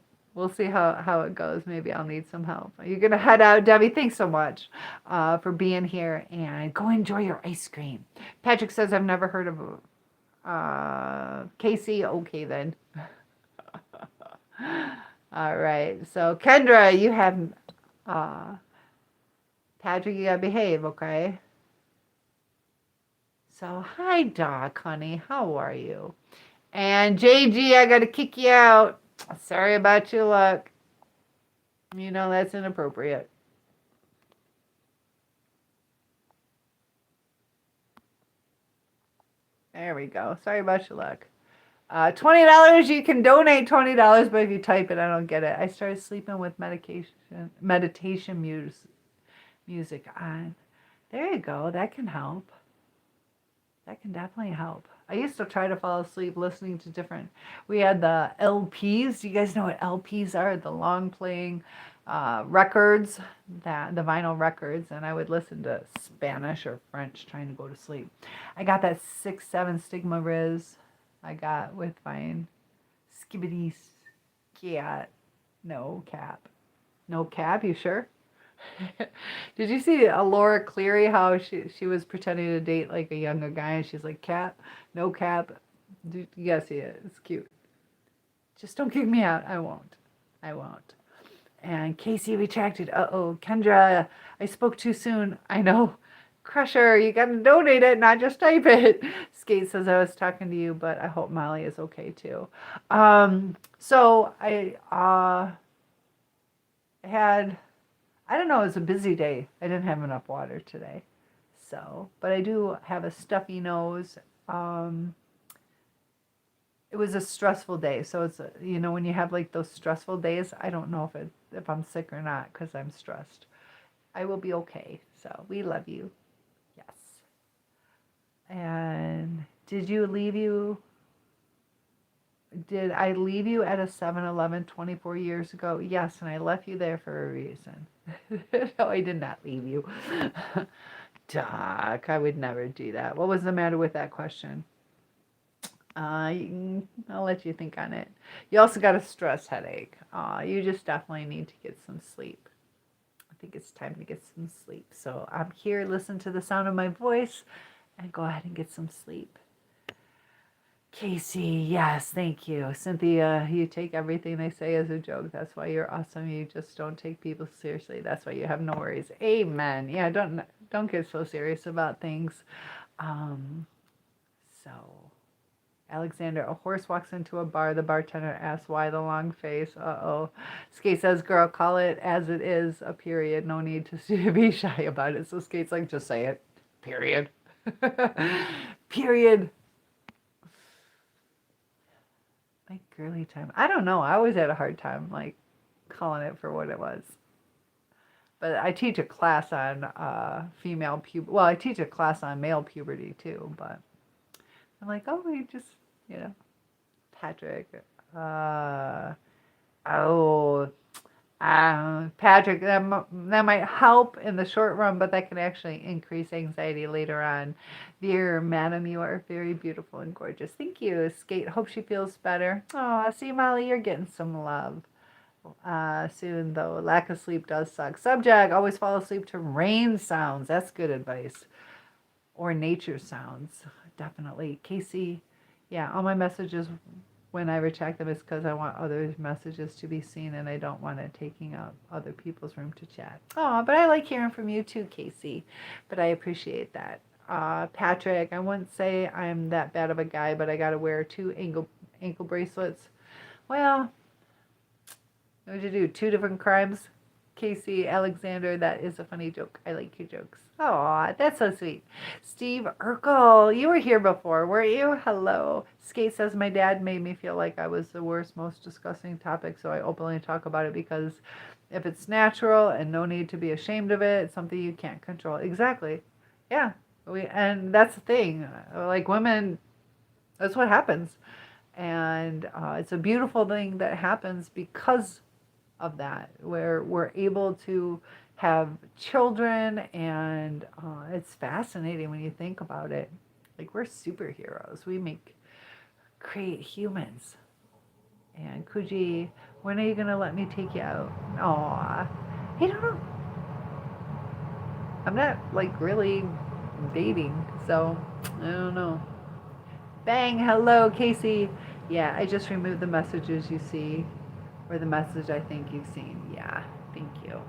see how it goes. Maybe I'll need some help. You're going to head out. Debbie, thanks so much for being here. And go enjoy your ice cream. Patrick says, I've never heard of Casey. Okay, then. All right. So, Kendra, you have... Patrick, you got to behave, okay? So, hi, Doc, honey. How are you? And JG, I got to kick you out. Sorry about your luck. That's inappropriate. There we go. Sorry about your luck. $20, you can donate $20, but if you type it, I don't get it. I started sleeping with meditation music on. There you go. That can help. That can definitely help. I used to try to fall asleep listening to different. We had the LPs. Do you guys know what LPs are? The long playing records, the vinyl records, and I would listen to Spanish or French trying to go to sleep. I got that 6-7 Stigma Riz. I got with mine Skibbity Scat. No cap. No cap, you sure? Did you see Laura Cleary, how she was pretending to date like a younger guy, and she's like, cap, no cap. You gotta see it. It's cute. Just don't kick me out. I won't. And Casey retracted. Uh-oh. Kendra, I spoke too soon. I know. Crusher, you gotta donate it, not just type it. Skate says I was talking to you, but I hope Molly is okay too. So I had, I don't know, it was a busy day. I didn't have enough water today. So, but I do have a stuffy nose. It was a stressful day. So it's, when you have like those stressful days, I don't know if I'm sick or not because I'm stressed. I will be okay. So we love you. Yes. And did I leave you at a 7-Eleven 24 years ago? Yes, and I left you there for a reason. No, I did not leave you. Doc, I would never do that. What was the matter with that question? I'll let you think on it. You also got a stress headache. You just definitely need to get some sleep. think it's time to get some sleep. So I'm here, listen to the sound of my voice, and go ahead and get some sleep. Casey, yes, thank you. Cynthia, you take everything I say as a joke. That's why you're awesome. You just don't take people seriously. That's why you have no worries. Amen. Yeah, don't get so serious about things. So, Alexander, a horse walks into a bar. The bartender asks why the long face. Uh-oh. Skate says, girl, call it as it is, a period. No need to be shy about it. So Skate's like, just say it. Period. Period. Like girly time. I don't know. I always had a hard time like calling it for what it was. But I teach a class on female puberty. Well, I teach a class on male puberty too. But I'm like, oh, we just, Patrick. Patrick, that might help in the short run, but that can actually increase anxiety later on. Dear madam, you are very beautiful and gorgeous. Thank you. Skate, hope she feels better. Oh, see, Molly, you're getting some love. Soon, though. Lack of sleep does suck. Subject, always fall asleep to rain sounds. That's good advice. Or nature sounds. Definitely. Casey, yeah, all my messages, when I retract them, is because I want other messages to be seen and I don't want it taking up other people's room to chat. Oh, but I like hearing from you too, Casey. But I appreciate that. Patrick, I wouldn't say I'm that bad of a guy, but I got to wear 2 ankle bracelets. Well, what would you do? 2 different crimes? Casey, Alexander, that is a funny joke. I like your jokes. Aw, that's so sweet. Steve Urkel, you were here before, weren't you? Hello. Skate says, my dad made me feel like I was the worst, most disgusting topic, so I openly talk about it because if it's natural and no need to be ashamed of it, it's something you can't control. Exactly. Yeah. And that's the thing. Like women, that's what happens. And it's a beautiful thing that happens because of that, where we're able to have children, and it's fascinating when you think about it. Like, we're superheroes. We create humans. And Kuji, when are you gonna let me take you out? Aw, I don't know. I'm not like really dating, so I don't know. Bang, hello, Casey. Yeah, I just removed the messages you see, or the message I think you've seen. Yeah, thank you.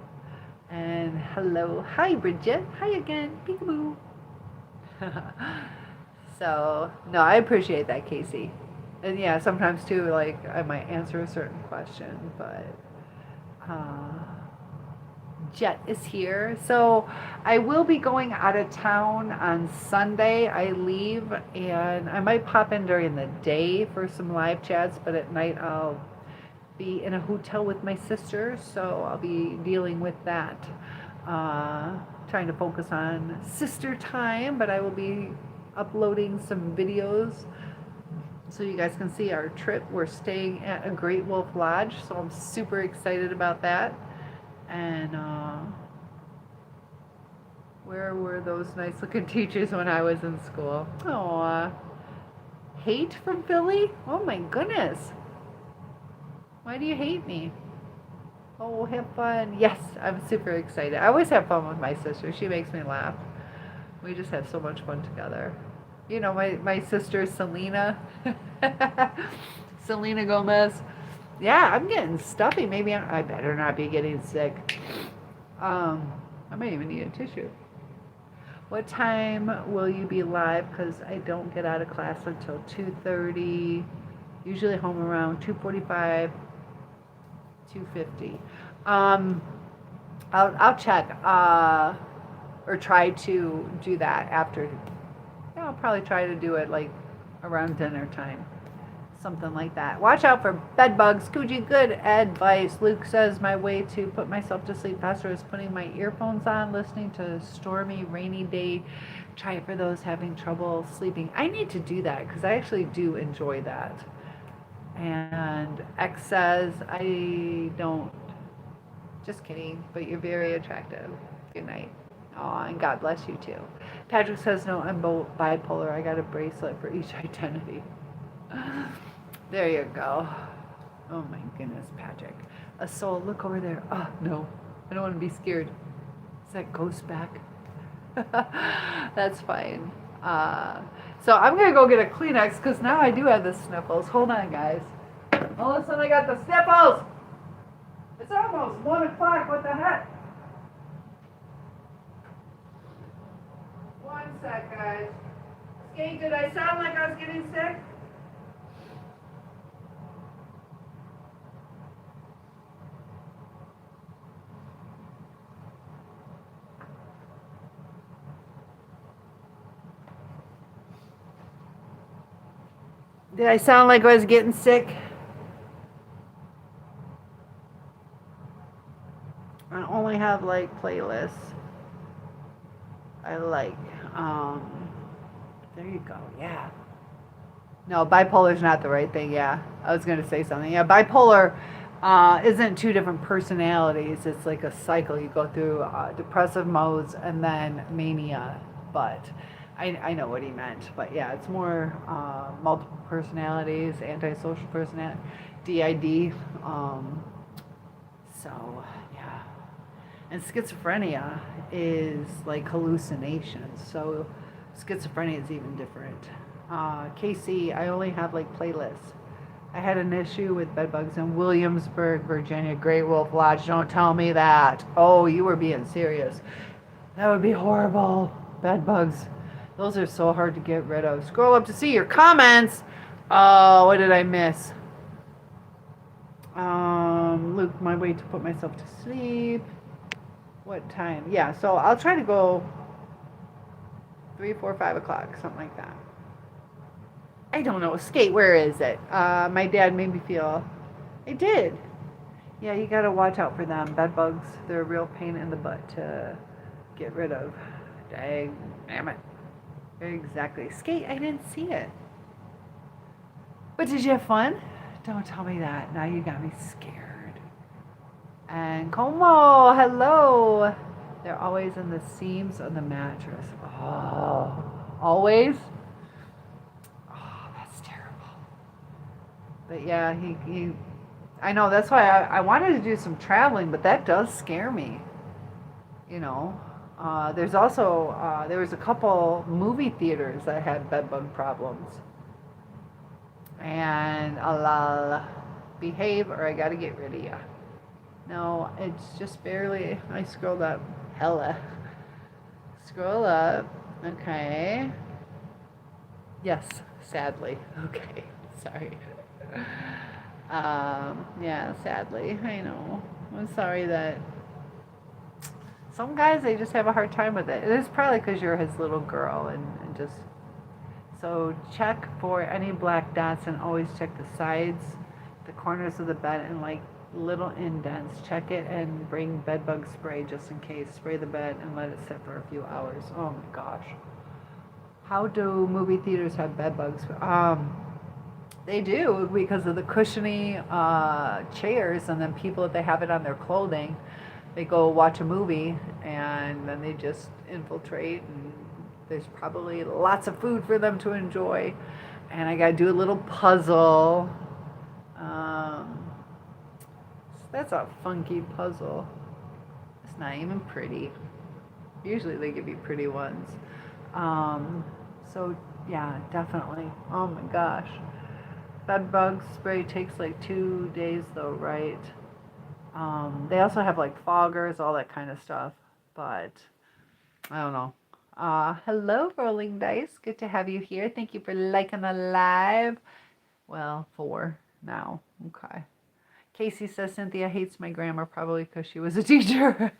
And hello, hi Bridget, hi again, peekaboo. So, no, I appreciate that, Casey. And yeah, sometimes too, like, I might answer a certain question, but Jet is here. So I will be going out of town on Sunday. I leave, and I might pop in during the day for some live chats, but at night I'll be in a hotel with my sister, so I'll be dealing with that. Trying to focus on sister time, but I will be uploading some videos so you guys can see our trip. We're staying at a Great Wolf Lodge, so I'm super excited about that. And where were those nice looking teachers when I was in school? Aww. Hate from Philly? Oh my goodness. Why do you hate me? Oh, have fun. Yes, I'm super excited. I always have fun with my sister. She makes me laugh. We just have so much fun together. You know, my sister, Selena. Selena Gomez. Yeah, I'm getting stuffy. Maybe I better not be getting sick. I might even need a tissue. What time will you be live? Because I don't get out of class until 2:30. Usually home around 2:45. 2:50. I'll check or try to do that after. Yeah, I'll probably try to do it like around dinner time, something like that. Watch out for bed bugs. Coogie, good advice. Luke says my way to put myself to sleep faster is putting my earphones on, listening to stormy, rainy day. Try it for those having trouble sleeping. I need to do that because I actually do enjoy that. And X says, I don't. Just kidding, but you're very attractive. Good night. Aw, and God bless you too. Patrick says, no, I'm bipolar. I got a bracelet for each identity. There you go. Oh my goodness, Patrick. A soul, look over there. Oh, no. I don't want to be scared. Is that ghost back? That's fine. So I'm going to go get a Kleenex because now I do have the sniffles. Hold on, guys. All of a sudden I got the sniffles. It's almost 1 o'clock. What the heck? One sec, guys. Skate, did I sound like I was getting sick? Did I sound like I was getting sick? I only have like playlists I like. There you go. Yeah. No, bipolar is not the right thing. Yeah, I was going to say something. Yeah, bipolar isn't two different personalities. It's like a cycle. You go through depressive modes and then mania. But I know what he meant. But yeah, it's more multiple personalities, antisocial personality, DID. So yeah, and schizophrenia is like hallucinations. So schizophrenia is even different. Casey, I only have like playlists. I had an issue with bedbugs in Williamsburg, Virginia, Great Wolf Lodge. Don't tell me that. Oh, you were being serious. That would be horrible. Bedbugs. Those are so hard to get rid of. Scroll up to see your comments. Oh, what did I miss? Luke, my way to put myself to sleep. What time? Yeah, so I'll try to go 3, 4, 5 o'clock, something like that. I don't know. Skate, where is it? My dad made me feel. I did. Yeah, you gotta watch out for them. Bed bugs, they're a real pain in the butt to get rid of. Dang, damn it. Exactly. Skate, I didn't see it. But did you have fun? Don't tell me that. Now you got me scared. And Como, hello. They're always in the seams of the mattress. Oh, always? But yeah, he I know, that's why I wanted to do some traveling, but that does scare me. You know, there's also, there was a couple movie theaters that had bedbug problems. And I'll behave or I gotta get rid of ya. No, it's just barely, I scrolled up. Hella. Scroll up. Okay. Yes, sadly. Okay, sorry. Yeah, sadly, I know. I'm sorry that some guys, they just have a hard time with it. It's probably because you're his little girl and just, so check for any black dots and always check the sides, the corners of the bed, and like little indents. Check it and bring bed bug spray just in case. Spray the bed and let it sit for a few hours. Oh my gosh. How do movie theaters have bed bugs? They do, because of the cushiony chairs, and then people, if they have it on their clothing, they go watch a movie and then they just infiltrate, and there's probably lots of food for them to enjoy. And I gotta do a little puzzle. That's a funky puzzle. It's not even pretty. Usually they give you pretty ones. So yeah, definitely. Oh my gosh. Bed bug spray takes like 2 days though, right? They also have like foggers, all that kind of stuff. But I don't know. Hello, Rolling Dice. Good to have you here. Thank you for liking the live. Well, 4 now. Okay. Casey says Cynthia hates my grammar, probably because she was a teacher.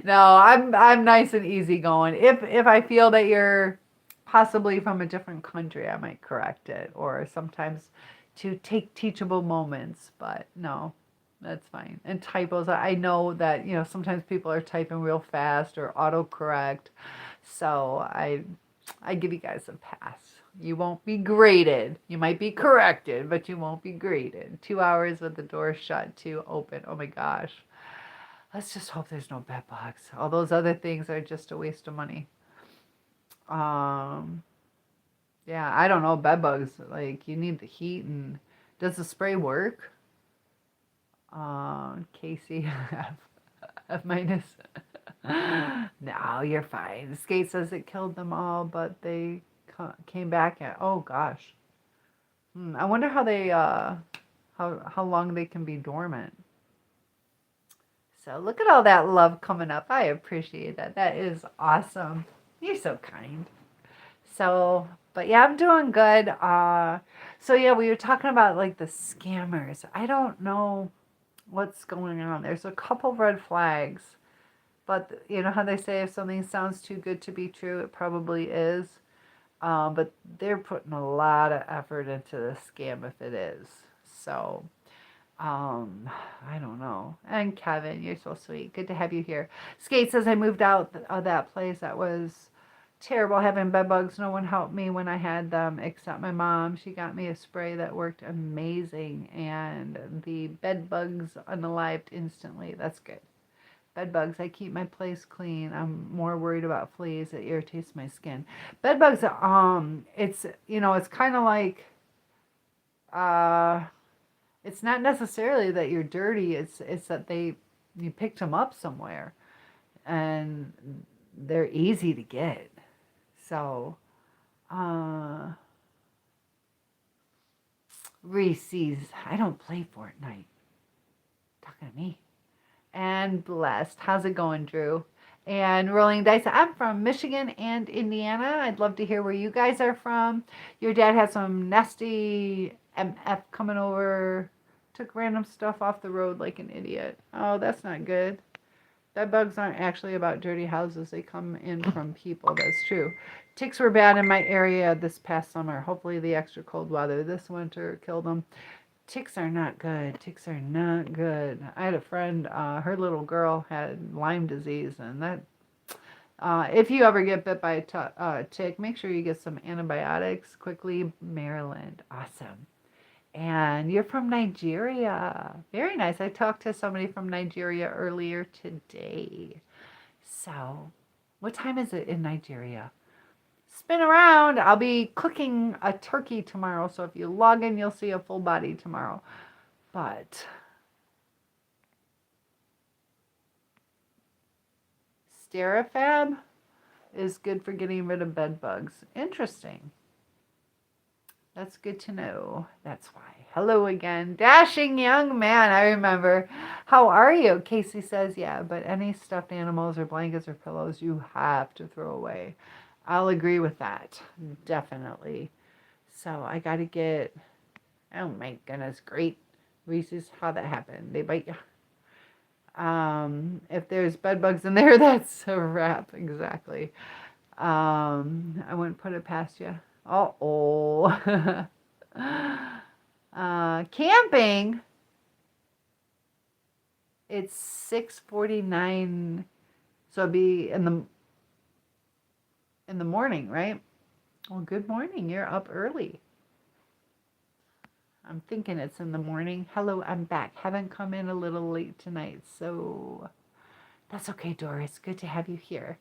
No, I'm nice and easygoing. If I feel that you're possibly from a different country, I might correct it, or sometimes to take teachable moments. But no, that's fine. And typos, I know that, you know, sometimes people are typing real fast or autocorrect, so I give you guys a pass. You won't be graded. You might be corrected, but you won't be graded. 2 hours with the door shut, 2 open. Oh my gosh. Let's just hope there's no bed bugs. All those other things are just a waste of money. Yeah, I don't know. Bed bugs, like, you need the heat. And does the spray work? Casey, minus. No, you're fine. Skate says it killed them all, but they came back at. Oh gosh. I wonder how they how long they can be dormant. So look at all that love coming up. I appreciate that. That is awesome. You're so kind. So, but yeah, I'm doing good. So yeah, we were talking about like the scammers. I don't know what's going on. There's a couple red flags, but you know how they say if something sounds too good to be true, it probably is. But they're putting a lot of effort into the scam if it is. So, I don't know. And Kevin, you're so sweet. Good to have you here. Skate says I moved out of that place. That was terrible having bed bugs. No one helped me when I had them except my mom. She got me a spray that worked amazing, and the bed bugs unalived instantly. That's good. Bed bugs, I keep my place clean. I'm more worried about fleas. It irritates my skin. Bed bugs, it's it's kind of like uh it's not necessarily that you're dirty. It's that you picked them up somewhere, and they're easy to get. So, Reese's, I don't play Fortnite. Talking to me. And Blessed. How's it going, Drew? And Rolling Dice. I'm from Michigan and Indiana. I'd love to hear where you guys are from. Your dad had some nasty MF coming over. Took random stuff off the road like an idiot. Oh, that's not good. Bed bugs aren't actually about dirty houses. They come in from people. That's true. Ticks were bad in my area this past summer. Hopefully the extra cold weather this winter killed them. Ticks are not good. Ticks are not good. I had a friend, her little girl had Lyme disease, and that, if you ever get bit by a tick, make sure you get some antibiotics quickly. Maryland, awesome. And you're from Nigeria. Very nice. I talked to somebody from Nigeria earlier today. So, what time is it in Nigeria? Spin around. I'll be cooking a turkey tomorrow, so if you log in, you'll see a full body tomorrow. But Sterafab is good for getting rid of bed bugs. Interesting. That's good to know. That's why. Hello again. Dashing young man, I remember. How are you? Casey says, yeah, but any stuffed animals or blankets or pillows you have to throw away. I'll agree with that. Definitely. So I got to get, oh my goodness, great. Reese's, how that happened. They bite you. If there's bed bugs in there, that's a wrap. Exactly. I wouldn't put it past you. Uh-oh. Camping. It's 6:49, so it'll be in the morning, right? Well, good morning. You're up early. I'm thinking it's in the morning. Hello, I'm back. Haven't come in a little late tonight, so that's okay, Doris. Good to have you here.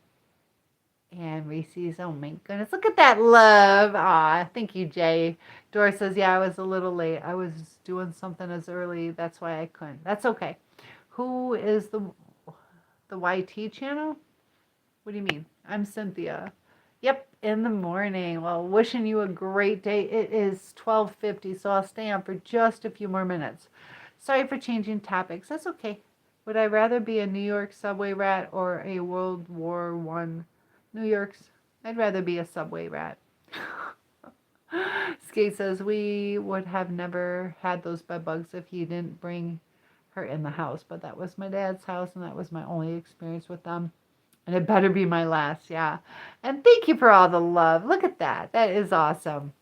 And Reese's, oh my goodness, look at that love. Aw, thank you, Jay. Doris says, yeah, I was a little late. I was doing something as early. That's why I couldn't. That's okay. Who is the YT channel? What do you mean? I'm Cynthia. Yep, in the morning. Well, wishing you a great day. It is 12:50, so I'll stay on for just a few more minutes. Sorry for changing topics. That's okay. Would I rather be a New York subway rat or a World War I New York's? I'd rather be a subway rat. Skate says we would have never had those bed bugs if you didn't bring her in the house, but that was my dad's house and that was my only experience with them. And it better be my last, yeah. And thank you for all the love. Look at that. That is awesome.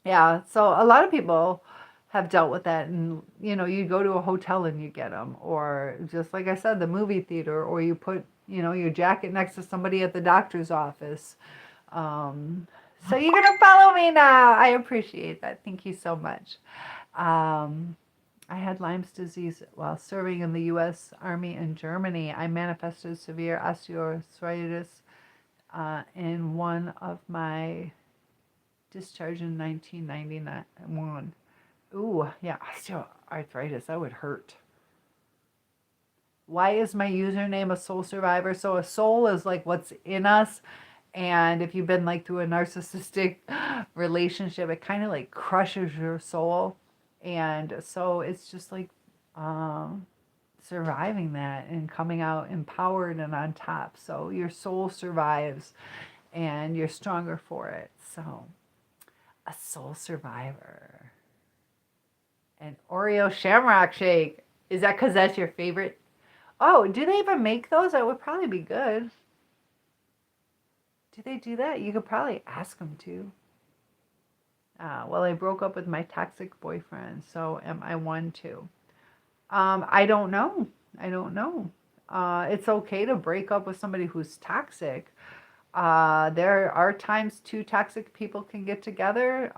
Yeah, so a lot of people have dealt with that, and you go to a hotel and you get them, or just like I said, the movie theater, or you put your jacket next to somebody at the doctor's office. So you're gonna follow me now. I appreciate that. Thank you so much. I had Lyme's disease while serving in the U.S. Army in Germany. I manifested severe osteoarthritis in one of my discharge in 1991. Ooh, yeah, osteoarthritis. That would hurt. Why is my username a soul survivor? So a soul is like what's in us. And if you've been like through a narcissistic relationship, it kind of like crushes your soul. And so it's just like um, surviving that and coming out empowered and on top. So your soul survives and you're stronger for it. So a soul survivor. An Oreo shamrock shake. Is that because that's your favorite? Oh, do they even make those? That would probably be good. Do they do that? You could probably ask them to. Well, I broke up with my toxic boyfriend, so am I one too? I don't know. I don't know. It's okay to break up with somebody who's toxic. There are times two toxic people can get together,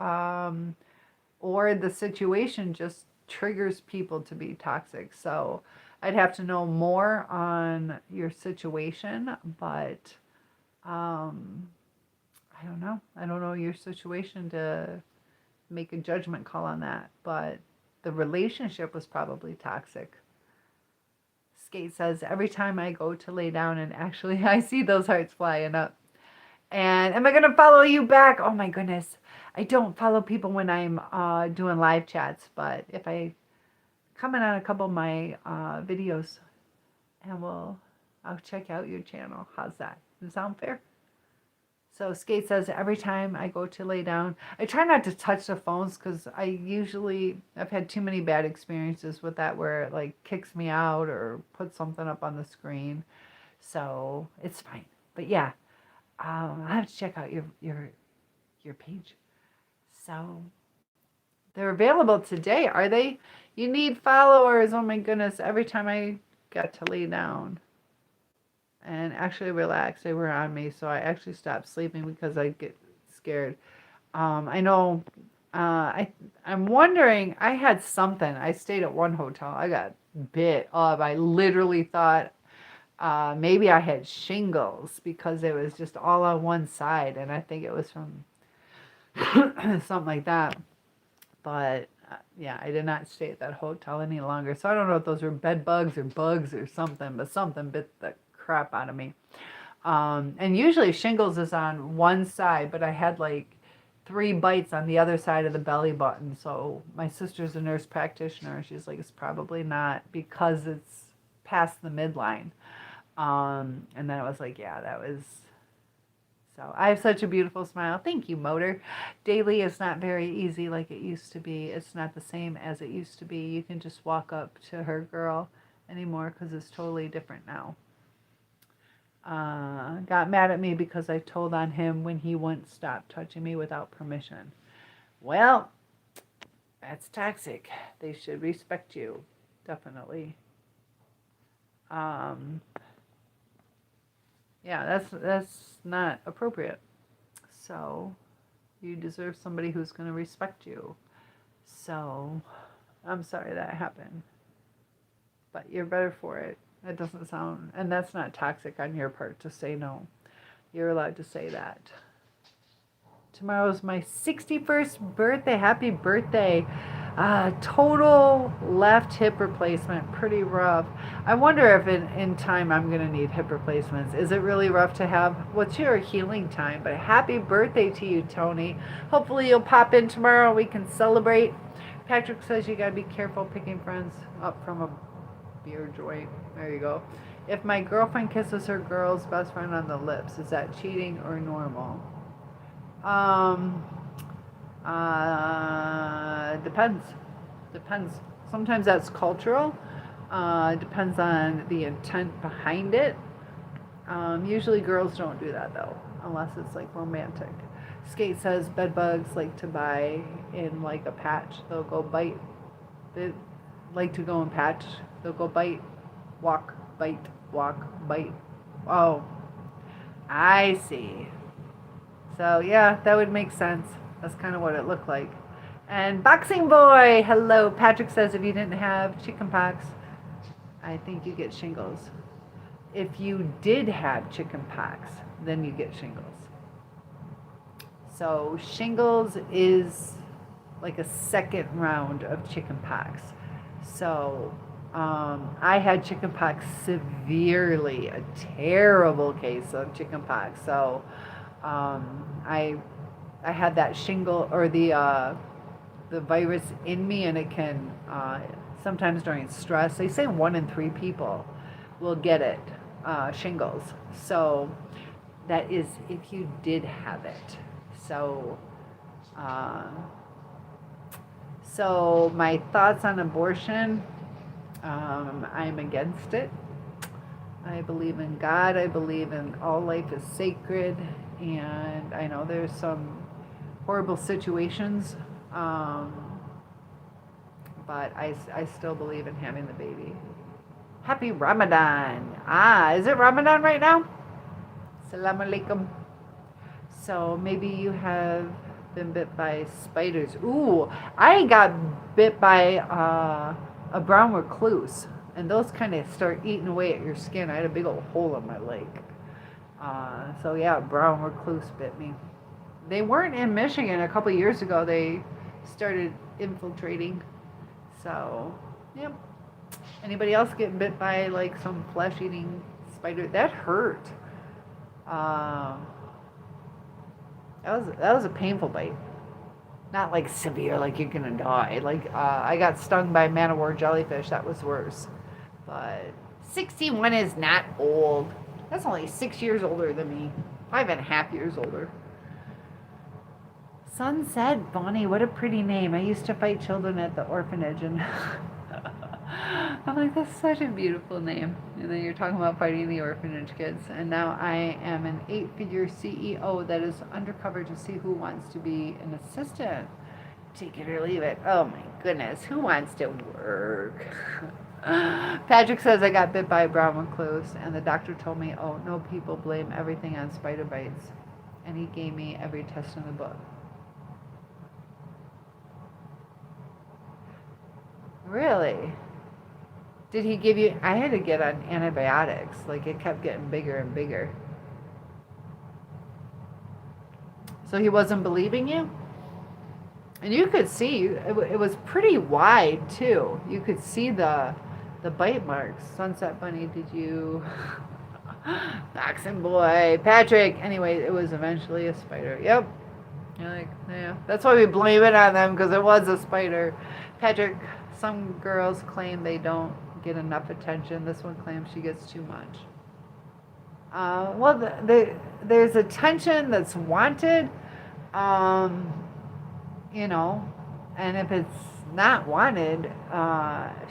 or the situation just triggers people to be toxic. So I'd have to know more on your situation, but I don't know. I don't know your situation to make a judgment call on that, but the relationship was probably toxic. Skate says, every time I go to lay down, and actually I see those hearts flying up. And am I going to follow you back? Oh my goodness. I don't follow people when I'm doing live chats, but if I comment on a couple of my videos, and I'll check out your channel. How's that? Does that sound fair? So Skate says, every time I go to lay down, I try not to touch the phones because I've had too many bad experiences with that where it like kicks me out or puts something up on the screen. So it's fine. But yeah, I have to check out your page. So they're available today, are they? You need followers. Oh my goodness! Every time I got to lay down and actually relax, they were on me, so I actually stopped sleeping because I get scared. I know. I'm wondering. I had something. I stayed at one hotel. I got bit up. I literally thought maybe I had shingles because it was just all on one side, and I think it was from something like that. But yeah, I did not stay at that hotel any longer. So I don't know if those were bed bugs or something, but something bit the crap out of me. And usually shingles is on one side, but I had like 3 bites on the other side of the belly button. So my sister's a nurse practitioner. She's like, it's probably not because it's past the midline. And then I was like, yeah, that was. So I have such a beautiful smile. Thank you, Motor. Daily is not very easy like it used to be. It's not the same as it used to be. You can just walk up to her girl anymore because it's totally different now. Got mad at me because I told on him when he wouldn't stop touching me without permission. Well, that's toxic. They should respect you. Definitely. Yeah, that's not appropriate. So you deserve somebody who's going to respect you. So I'm sorry that happened. But you're better for it. That doesn't sound, and that's not toxic on your part to say no. You're allowed to say that. Tomorrow's my 61st birthday. Happy birthday. Total left hip replacement. Pretty rough. I wonder if in time I'm going to need hip replacements. Is it really rough to have? What's your healing time? But happy birthday to you, Tony. Hopefully you'll pop in tomorrow and we can celebrate. Patrick says you got to be careful picking friends up from a beer joint. There you go. If my girlfriend kisses her girl's best friend on the lips, is that cheating or normal? Depends. Depends. Sometimes that's cultural. Depends on the intent behind it. Usually girls don't do that though, unless it's like romantic. Skate says bed bugs like to buy in like a patch. They'll go bite. They like to go and patch. They'll go bite, walk, bite, walk, bite. Oh, I see. So yeah, that would make sense. That's kind of what it looked like. And Boxing Boy, hello. Patrick says if you didn't have chickenpox, I think you get shingles. If you did have chickenpox, then you get shingles. So shingles is like a second round of chickenpox. So I had chickenpox severely, a terrible case of chickenpox. So I had that shingle or the virus in me, and it can sometimes during stress. They say 1 in 3 people will get it, shingles. So that is if you did have it. So so my thoughts on abortion. I'm against it. I believe in God. I believe in all life is sacred, and I know there's some horrible situations, but I still believe in having the baby. Happy Ramadan. Is it Ramadan right now? Assalamu alaikum. So maybe you have been bit by spiders. Ooh, I got bit by a brown recluse, and those kind of start eating away at your skin. I had a big old hole in my leg. So yeah, brown recluse bit me. They weren't in Michigan a couple years ago. They started infiltrating. So, yep. Anybody else getting bit by like some flesh-eating spider? That hurt. That was a painful bite. Not like severe, like you're gonna die. Like I got stung by man-o-war jellyfish. That was worse. But 61 is not old. That's only 6 years older than me. 5.5 years older. Sunset Bonnie, what a pretty name. I used to fight children at the orphanage, and I'm like, that's such a beautiful name. And then you're talking about fighting the orphanage kids. And now I am an 8-figure CEO that is undercover to see who wants to be an assistant. Take it or leave it. Oh my goodness, who wants to work? Patrick says I got bit by a brown recluse, and the doctor told me, oh, no, people blame everything on spider bites. And he gave me every test in the book. Really? Did he give you... I had to get on antibiotics. Like, it kept getting bigger and bigger. So he wasn't believing you? And you could see, it was pretty wide, too. You could see the bite marks. Sunset Bunny, did you... Boxing boy. Patrick. Anyway, it was eventually a spider. Yep. You're like, yeah. That's why we blame it on them, because it was a spider. Patrick, some girls claim they don't get enough attention. This one claims she gets too much. Well, there's attention that's wanted, you know, and if it's not wanted,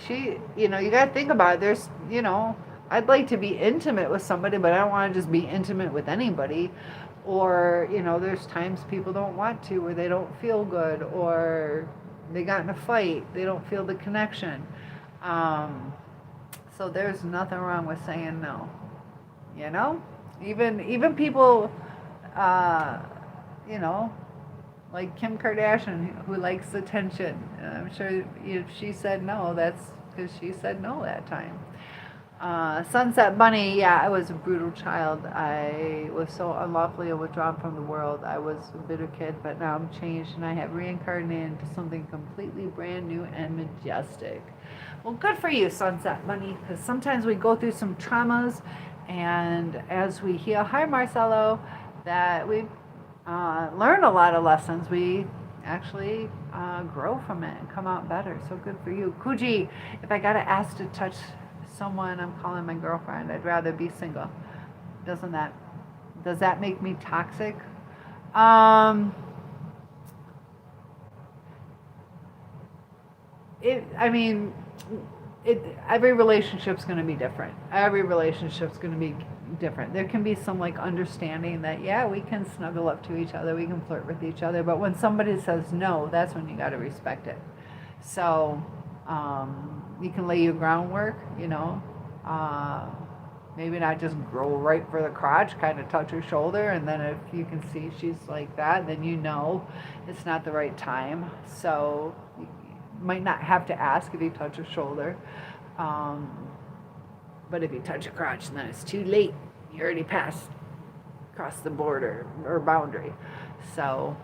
you got to think about it. There's, I'd like to be intimate with somebody, but I don't want to just be intimate with anybody. Or, there's times people don't want to, or they don't feel good, or they got in a fight, they don't feel the connection. So there's nothing wrong with saying no. Even people, like Kim Kardashian, who likes attention. I'm sure if she said no, that's because she said no that time. Sunset Bunny, yeah, I was a brutal child. I was so unlawfully withdrawn from the world. I was a bitter kid, but now I'm changed, and I have reincarnated into something completely brand new and majestic. Well, good for you, Sunset Bunny, because sometimes we go through some traumas, and as we heal, hi Marcelo, that we learn a lot of lessons. We actually grow from it and come out better. So good for you. Kuji, if I got asked to touch someone I'm calling my girlfriend, I'd rather be single. Does that make me toxic? Every relationship's going to be different. Every relationship's going to be different. There can be some like understanding that, yeah, we can snuggle up to each other, we can flirt with each other, but when somebody says no, that's when you got to respect it. So you can lay your groundwork, maybe not just grow right for the crotch, kind of touch her shoulder, and then if you can see she's like that, then it's not the right time. So you might not have to ask if you touch her shoulder, but if you touch her crotch, then it's too late. You already passed across the border or boundary. So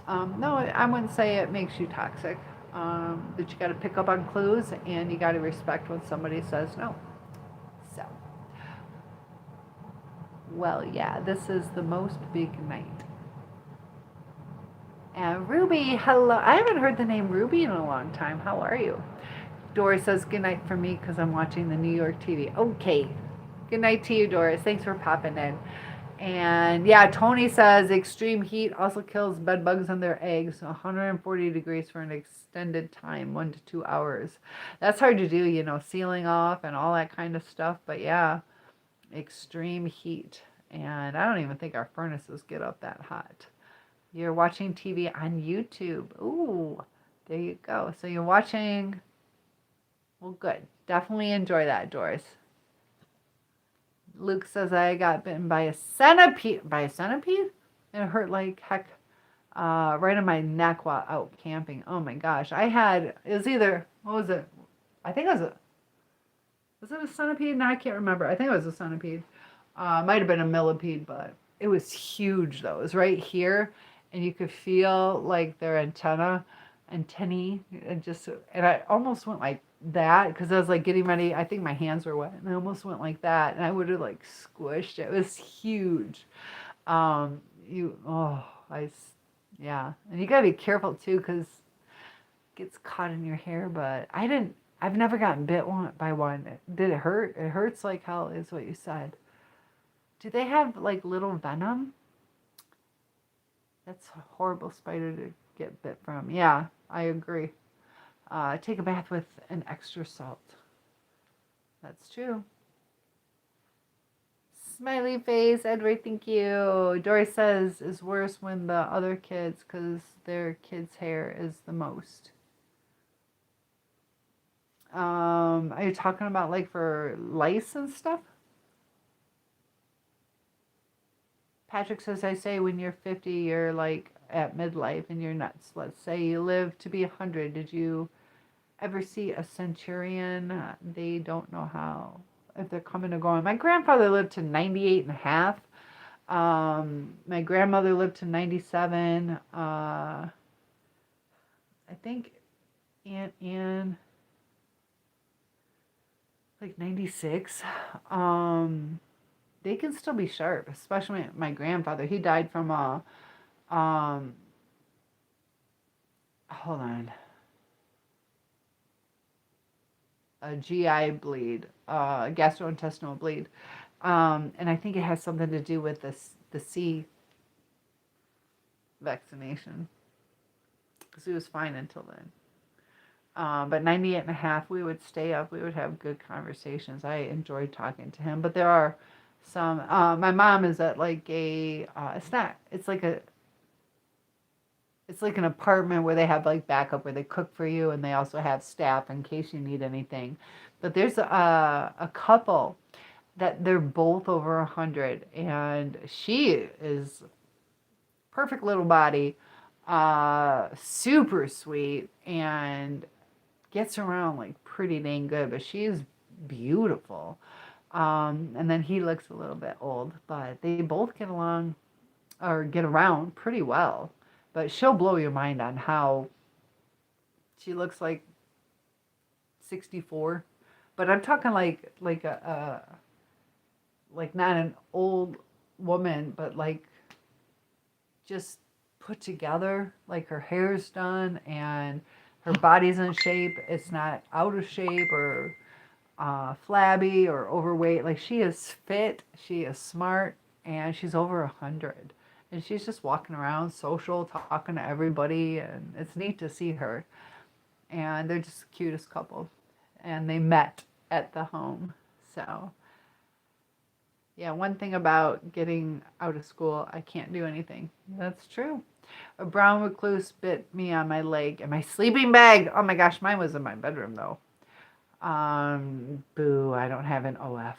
no, I wouldn't say it makes you toxic. But you got to pick up on clues, and you got to respect when somebody says no. So, well, yeah, this is the most big night. And Ruby, hello. I haven't heard the name Ruby in a long time. How are you? Doris says good night for me because I'm watching the New York TV. Okay. Good night to you, Doris. Thanks for popping in. And yeah, Tony says extreme heat also kills bed bugs and their eggs. 140 degrees for an extended time, 1 to 2 hours. That's hard to do, sealing off and all that kind of stuff. But yeah, extreme heat. And I don't even think our furnaces get up that hot. You're watching TV on YouTube. Ooh, there you go. So you're watching. Well, good. Definitely enjoy that, Doris. Luke says I got bitten by a centipede. By a centipede? And it hurt like heck right on my neck while out camping. Oh my gosh. It was either, what was it? I think it was it a centipede? No, I can't remember. I think it was a centipede. Might have been a millipede, but it was huge though. It was right here. And you could feel like their antennae, and I almost went like that because I was like getting ready. I think my hands were wet, and I almost went like that, and I would have like squished. It was huge. Yeah, and you gotta be careful too because it gets caught in your hair. But I've never gotten bit by one. Did it hurt? It hurts like hell, is what you said. Do they have like little venom? That's a horrible spider to get bit from. Yeah, I agree. Take a bath with an extra salt. That's true. Smiley face, Edward, thank you. Dory says it's worse when the other kids, because their kids' hair is the most. Are you talking about like for lice and stuff? Patrick says, I say when you're 50, you're like at midlife and you're nuts. Let's say you live to be 100. Did you ever see a centurion? They don't know how, if they're coming or going. My grandfather lived to 98 and a half. My grandmother lived to 97. I think Aunt Ann, like 96. They can still be sharp, especially my grandfather. He died from hold on, a GI bleed, gastrointestinal bleed, and I think it has something to do with the C vaccination, because he was fine until then. But 98 and a half, we would stay up. We would have good conversations. I enjoyed talking to him. But there are some, my mom is at like it's like an apartment where they have like backup where they cook for you and they also have staff in case you need anything. But there's a couple that they're both over 100 and she is perfect little body, super sweet and gets around like pretty dang good, but she's beautiful. And then he looks a little bit old, but they both get along or get around pretty well. But she'll blow your mind on how she looks like 64. But I'm talking like a like not an old woman, but like just put together. Like her hair's done and her body's in shape. It's not out of shape or flabby or overweight. Like she is fit, she is smart, and she's over 100. And she's just walking around, social, talking to everybody, and it's neat to see her. And they're just the cutest couple. And they met at the home. So, yeah, one thing about getting out of school, I can't do anything. That's true. A brown recluse bit me on my leg and my sleeping bag. Oh my gosh, mine was in my bedroom though. Boo, I don't have an OF.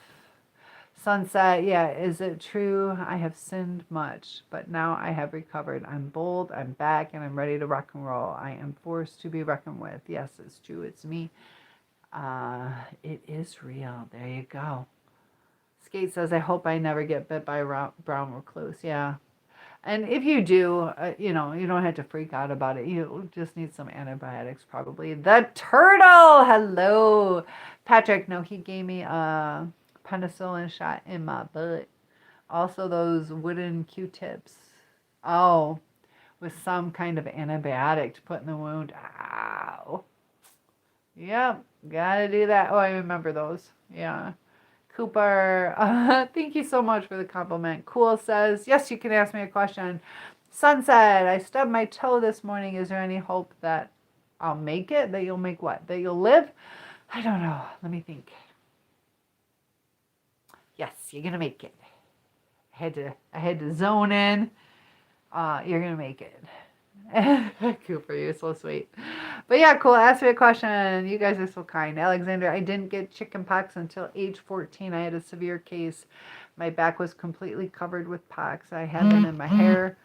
Sunset, yeah, is it true? I have sinned much, but now I have recovered. I'm bold, I'm back, and I'm ready to rock and roll. I am forced to be reckoned with. Yes, it's true, it's me. It is real. There you go. Skate says, I hope I never get bit by a brown recluse. Yeah. And if you do, you don't have to freak out about it. You just need some antibiotics probably. The turtle, hello. Patrick, no, he gave me a penicillin shot in my butt. Also those wooden Q-tips. Oh, with some kind of antibiotic to put in the wound. Ow. Yep, gotta do that. Oh, I remember those. Yeah. Cooper, thank you so much for the compliment. Cool says, yes, you can ask me a question. Sunset, I stubbed my toe this morning. Is there any hope that I'll make it? That you'll make what? That you'll live? I don't know. Let me think. Yes, you're gonna make it. I had to zone in. You're gonna make it. Cooper, you're so sweet. But yeah, cool. Ask me a question. You guys are so kind. Alexander, I didn't get chicken pox until age 14. I had a severe case. My back was completely covered with pox. I had them in my hair,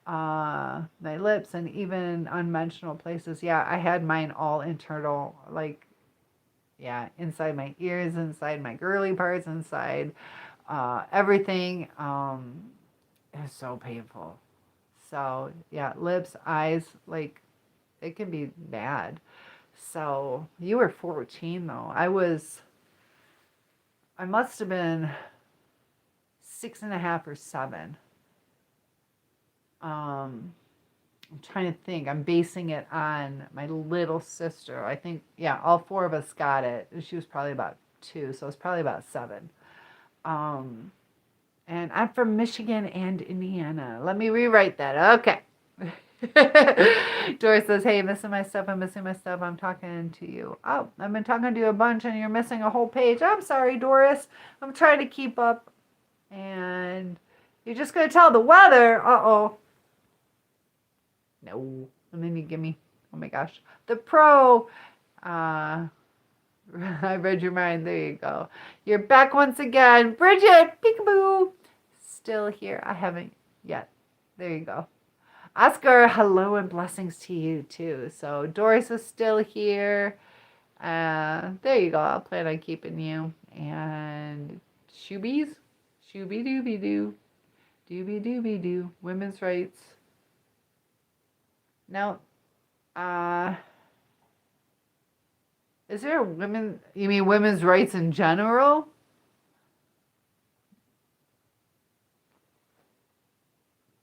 my lips, and even unmentionable places. Yeah, I had mine all internal, like, yeah, inside my ears, inside my girly parts, inside everything. It was so painful. So, yeah, lips, eyes, like, it can be bad. So, you were 14, though. I must have been 6.5 or 7. I'm trying to think. I'm basing it on my little sister. I think, yeah, all 4 of us got it. She was probably about 2, so it's probably about 7. And I'm from Michigan and Indiana. Let me rewrite that. Okay. Doris says, hey, missing my stuff. I'm missing my stuff. I'm talking to you. Oh, I've been talking to you a bunch and you're missing a whole page. I'm sorry, Doris. I'm trying to keep up. And you're just going to tell the weather. Uh-oh. No. And then you give me, oh my gosh, the pro. I read your mind. There you go. You're back once again. Bridget, peekaboo. Still here. I haven't yet. There you go. Oscar, hello and blessings to you too. So Doris is still here. There you go. I'll plan on keeping you. And Shoobies. Shooby dooby doo. Dooby dooby doo. Women's rights. Now, is there women? You mean women's rights in general?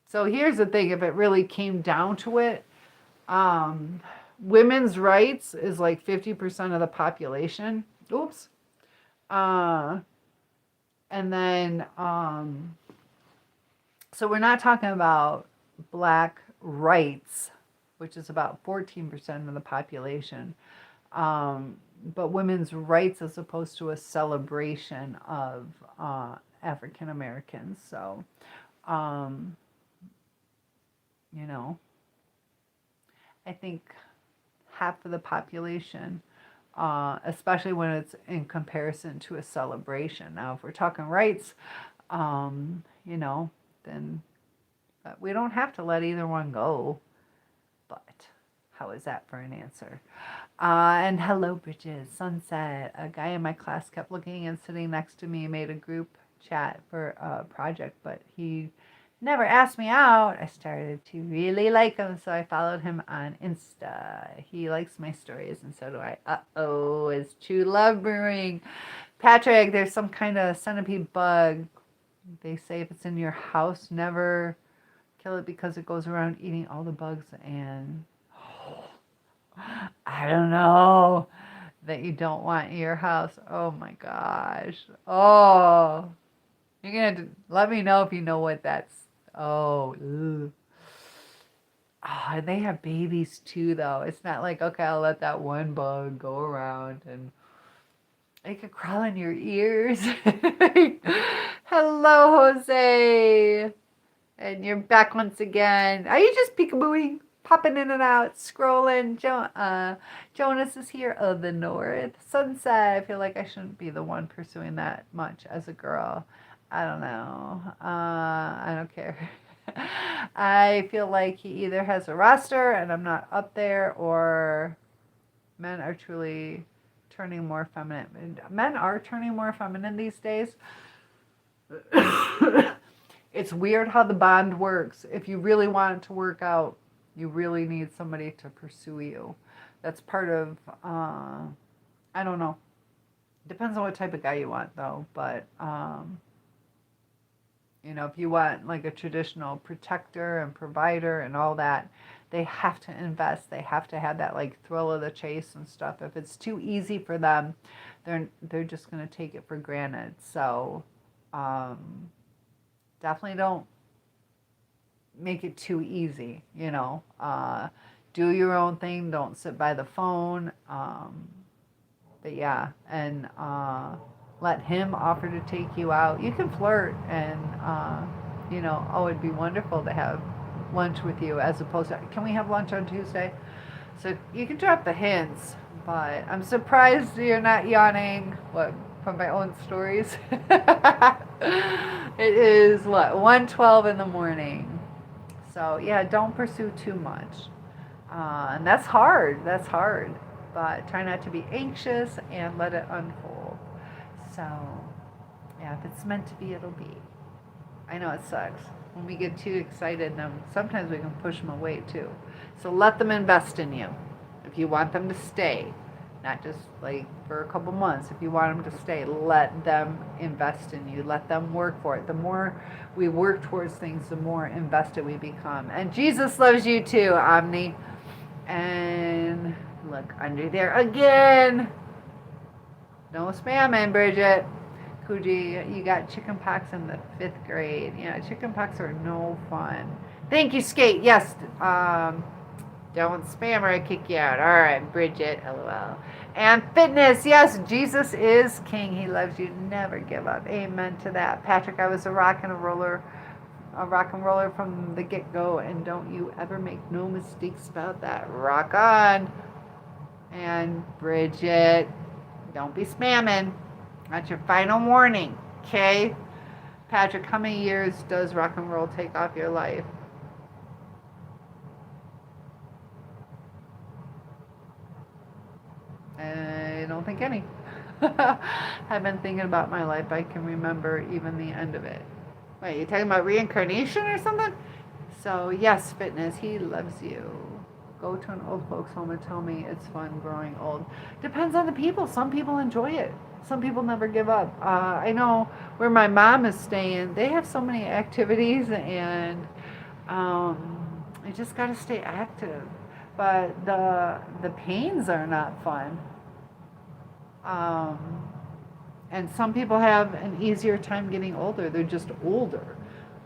So here's the thing, if it really came down to it, women's rights is like 50% of the population. Oops. And then, so we're not talking about black rights, which is about 14% of the population. But women's rights as opposed to a celebration of African Americans. So, I think half of the population, especially when it's in comparison to a celebration. Now, if we're talking rights, then we don't have to let either one go. But how is that for an answer? And hello, Bridget, Sunset. A guy in my class kept looking and sitting next to me, made a group chat for a project, but he never asked me out. I started to really like him, so I followed him on Insta. He likes my stories, and so do I. Uh-oh, is true love brewing? Patrick, there's some kind of centipede bug. They say if it's in your house, never kill it because it goes around eating all the bugs, and I don't know, that you don't want in your house. Oh my gosh. Oh, you're going to let me know if you know what that's. Oh, ew. Oh, and they have babies too, though. It's not like, okay, I'll let that one bug go around and it could crawl in your ears. Hello, Jose. And you're back once again. Are you just peekabooing, popping in and out, scrolling? Jonas is here. Oh, the North. Sunset. I feel like I shouldn't be the one pursuing that much as a girl. I don't know. I don't care. I feel like he either has a roster and I'm not up there, or men are truly turning more feminine. Men are turning more feminine these days. It's weird how the bond works. If you really want it to work out, you really need somebody to pursue you. That's part of, I don't know. Depends on what type of guy you want, though. But, if you want like a traditional protector and provider and all that, they have to invest. They have to have that like thrill of the chase and stuff. If it's too easy for them, they're just going to take it for granted. So, definitely don't make it too easy, do your own thing. Don't sit by the phone. But yeah, and let him offer to take you out. You can flirt and, it'd be wonderful to have lunch with you as opposed to, can we have lunch on Tuesday? So you can drop the hints, but I'm surprised you're not yawning, from my own stories. It is, 1:12 in the morning. So yeah, don't pursue too much. And that's hard. But try not to be anxious and let it unfold. So, yeah, if it's meant to be, it'll be. I know it sucks. When we get too excited, sometimes we can push them away too. So let them invest in you. If you want them to stay, not just like for a couple months. If you want them to stay, let them invest in you. Let them work for it. The more we work towards things, the more invested we become. And Jesus loves you too, Omni. And look under there again. No spamming, Bridget. Kuji, you got chicken pox in the 5th grade. Yeah, chicken pox are no fun. Thank you, Skate. Yes. Don't spam or I kick you out. All right, Bridget. LOL. And fitness. Yes, Jesus is king. He loves you. Never give up. Amen to that. Patrick, I was a rock and roller from the get-go, and don't you ever make no mistakes about that. Rock on. And Bridget, don't be spamming. That's your final warning, okay? Patrick, how many years does rock and roll take off your life? I don't think any. I've been thinking about my life. I can remember even the end of it. Wait, you talking about reincarnation or something? So, yes, fitness, he loves you. Go to an old folks home and tell me it's fun growing old. Depends on the people. Some people enjoy it. Some people never give up. I know where my mom is staying, they have so many activities, and you just got to stay active. But the pains are not fun. And some people have an easier time getting older. They're just older.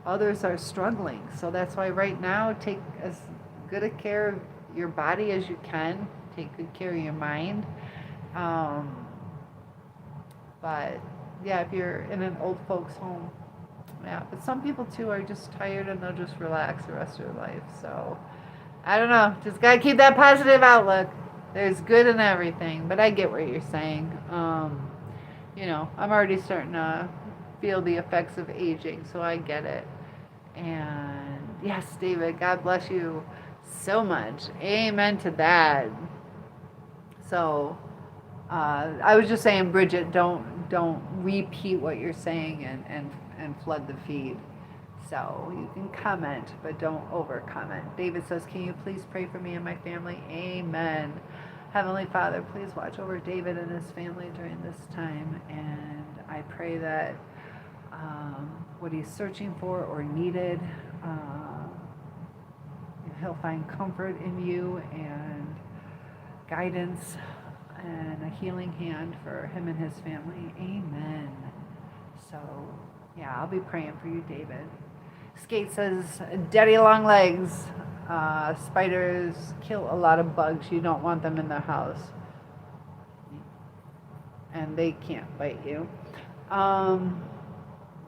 Others are struggling. So that's why right now, take as good a care of your body as you can. Take good care of your mind. But yeah, if you're in an old folks home, yeah. But some people too are just tired and they'll just relax the rest of their life. So I don't know. Just gotta keep that positive outlook. There's good in everything. But I get what you're saying. I'm already starting to feel the effects of aging, so I get it. And yes, David, God bless you so much. Amen to that. So I was just saying, Bridget, don't repeat what you're saying and flood the feed. So you can comment, but don't over comment. David says, can you please pray for me and my family? Amen. Heavenly Father, please watch over David and his family during this time. And I pray that what he's searching for or needed, he'll find comfort in you and guidance and a healing hand for him and his family. Amen. So, yeah, I'll be praying for you, David. Skate says, daddy long legs. Spiders kill a lot of bugs. You don't want them in the house. And they can't bite you.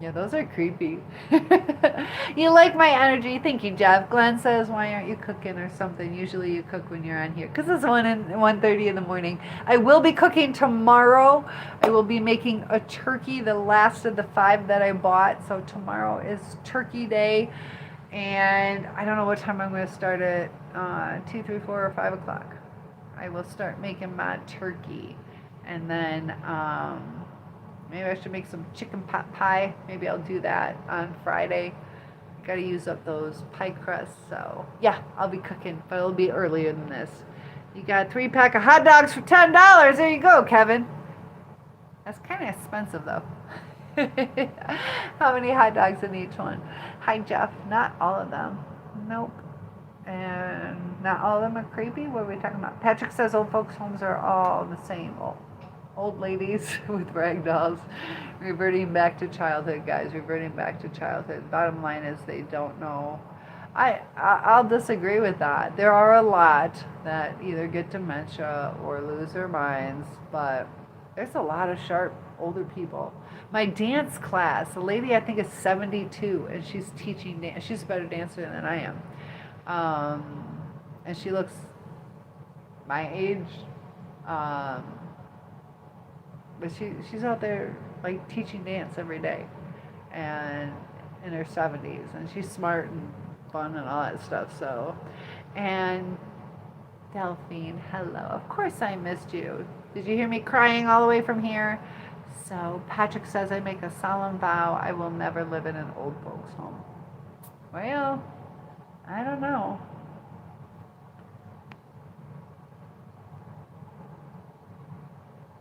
Yeah, those are creepy. You like my energy. Thank you, Jeff. Glenn says, why aren't you cooking or something? Usually you cook when you're on here. Because it's 1:30 in the morning. I will be cooking tomorrow. I will be making a turkey, the last of the 5 that I bought. So tomorrow is turkey day. And I don't know what time I'm going to start it. 2, 3, 4, or 5 o'clock. I will start making my turkey. And then maybe I should make some chicken pot pie. Maybe I'll do that on Friday. got to use up those pie crusts. So, yeah, I'll be cooking, but it'll be earlier than this. You got a 3-pack of hot dogs for $10. There you go, Kevin. That's kind of expensive, though. How many hot dogs in each one? Hi, Jeff. Not all of them. Nope. And not all of them are creepy. What are we talking about? Patrick says old folks' homes are all the same. Old ladies with rag dolls. Reverting back to childhood, guys. Reverting back to childhood. Bottom line is they don't know. I'll disagree with that. There are a lot that either get dementia or lose their minds, but there's a lot of sharp older people. My dance class, the lady I think is 72, and she's teaching dance. She's a better dancer than I am. And she looks my age, but she's out there like teaching dance every day, and in her 70s, and she's smart and fun and all that stuff. So, and Delphine, hello. Of course I missed you. Did you hear me crying all the way from here? So Patrick says I make a solemn vow I will never live in an old folks home. Well, I don't know.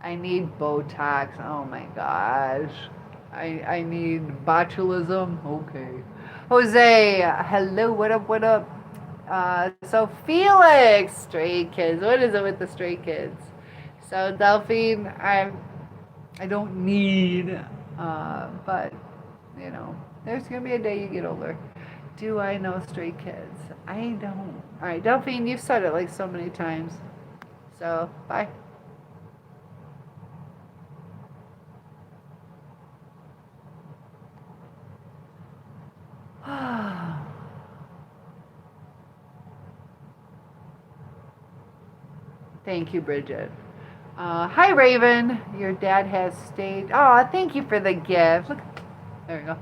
I need Botox. Oh my gosh. I need botulism. Okay. Jose, hello. What up? What up? So Felix, stray kids. What is it with the stray kids? So Delphine, I don't need, but you know, there's gonna be a day you get older. Do I know stray kids? I don't. All right, Delphine, you've said it like so many times. So bye. Thank you, Bridget. Hi, Raven. Your dad has stage. Oh, thank you for the gift. Look, there we go.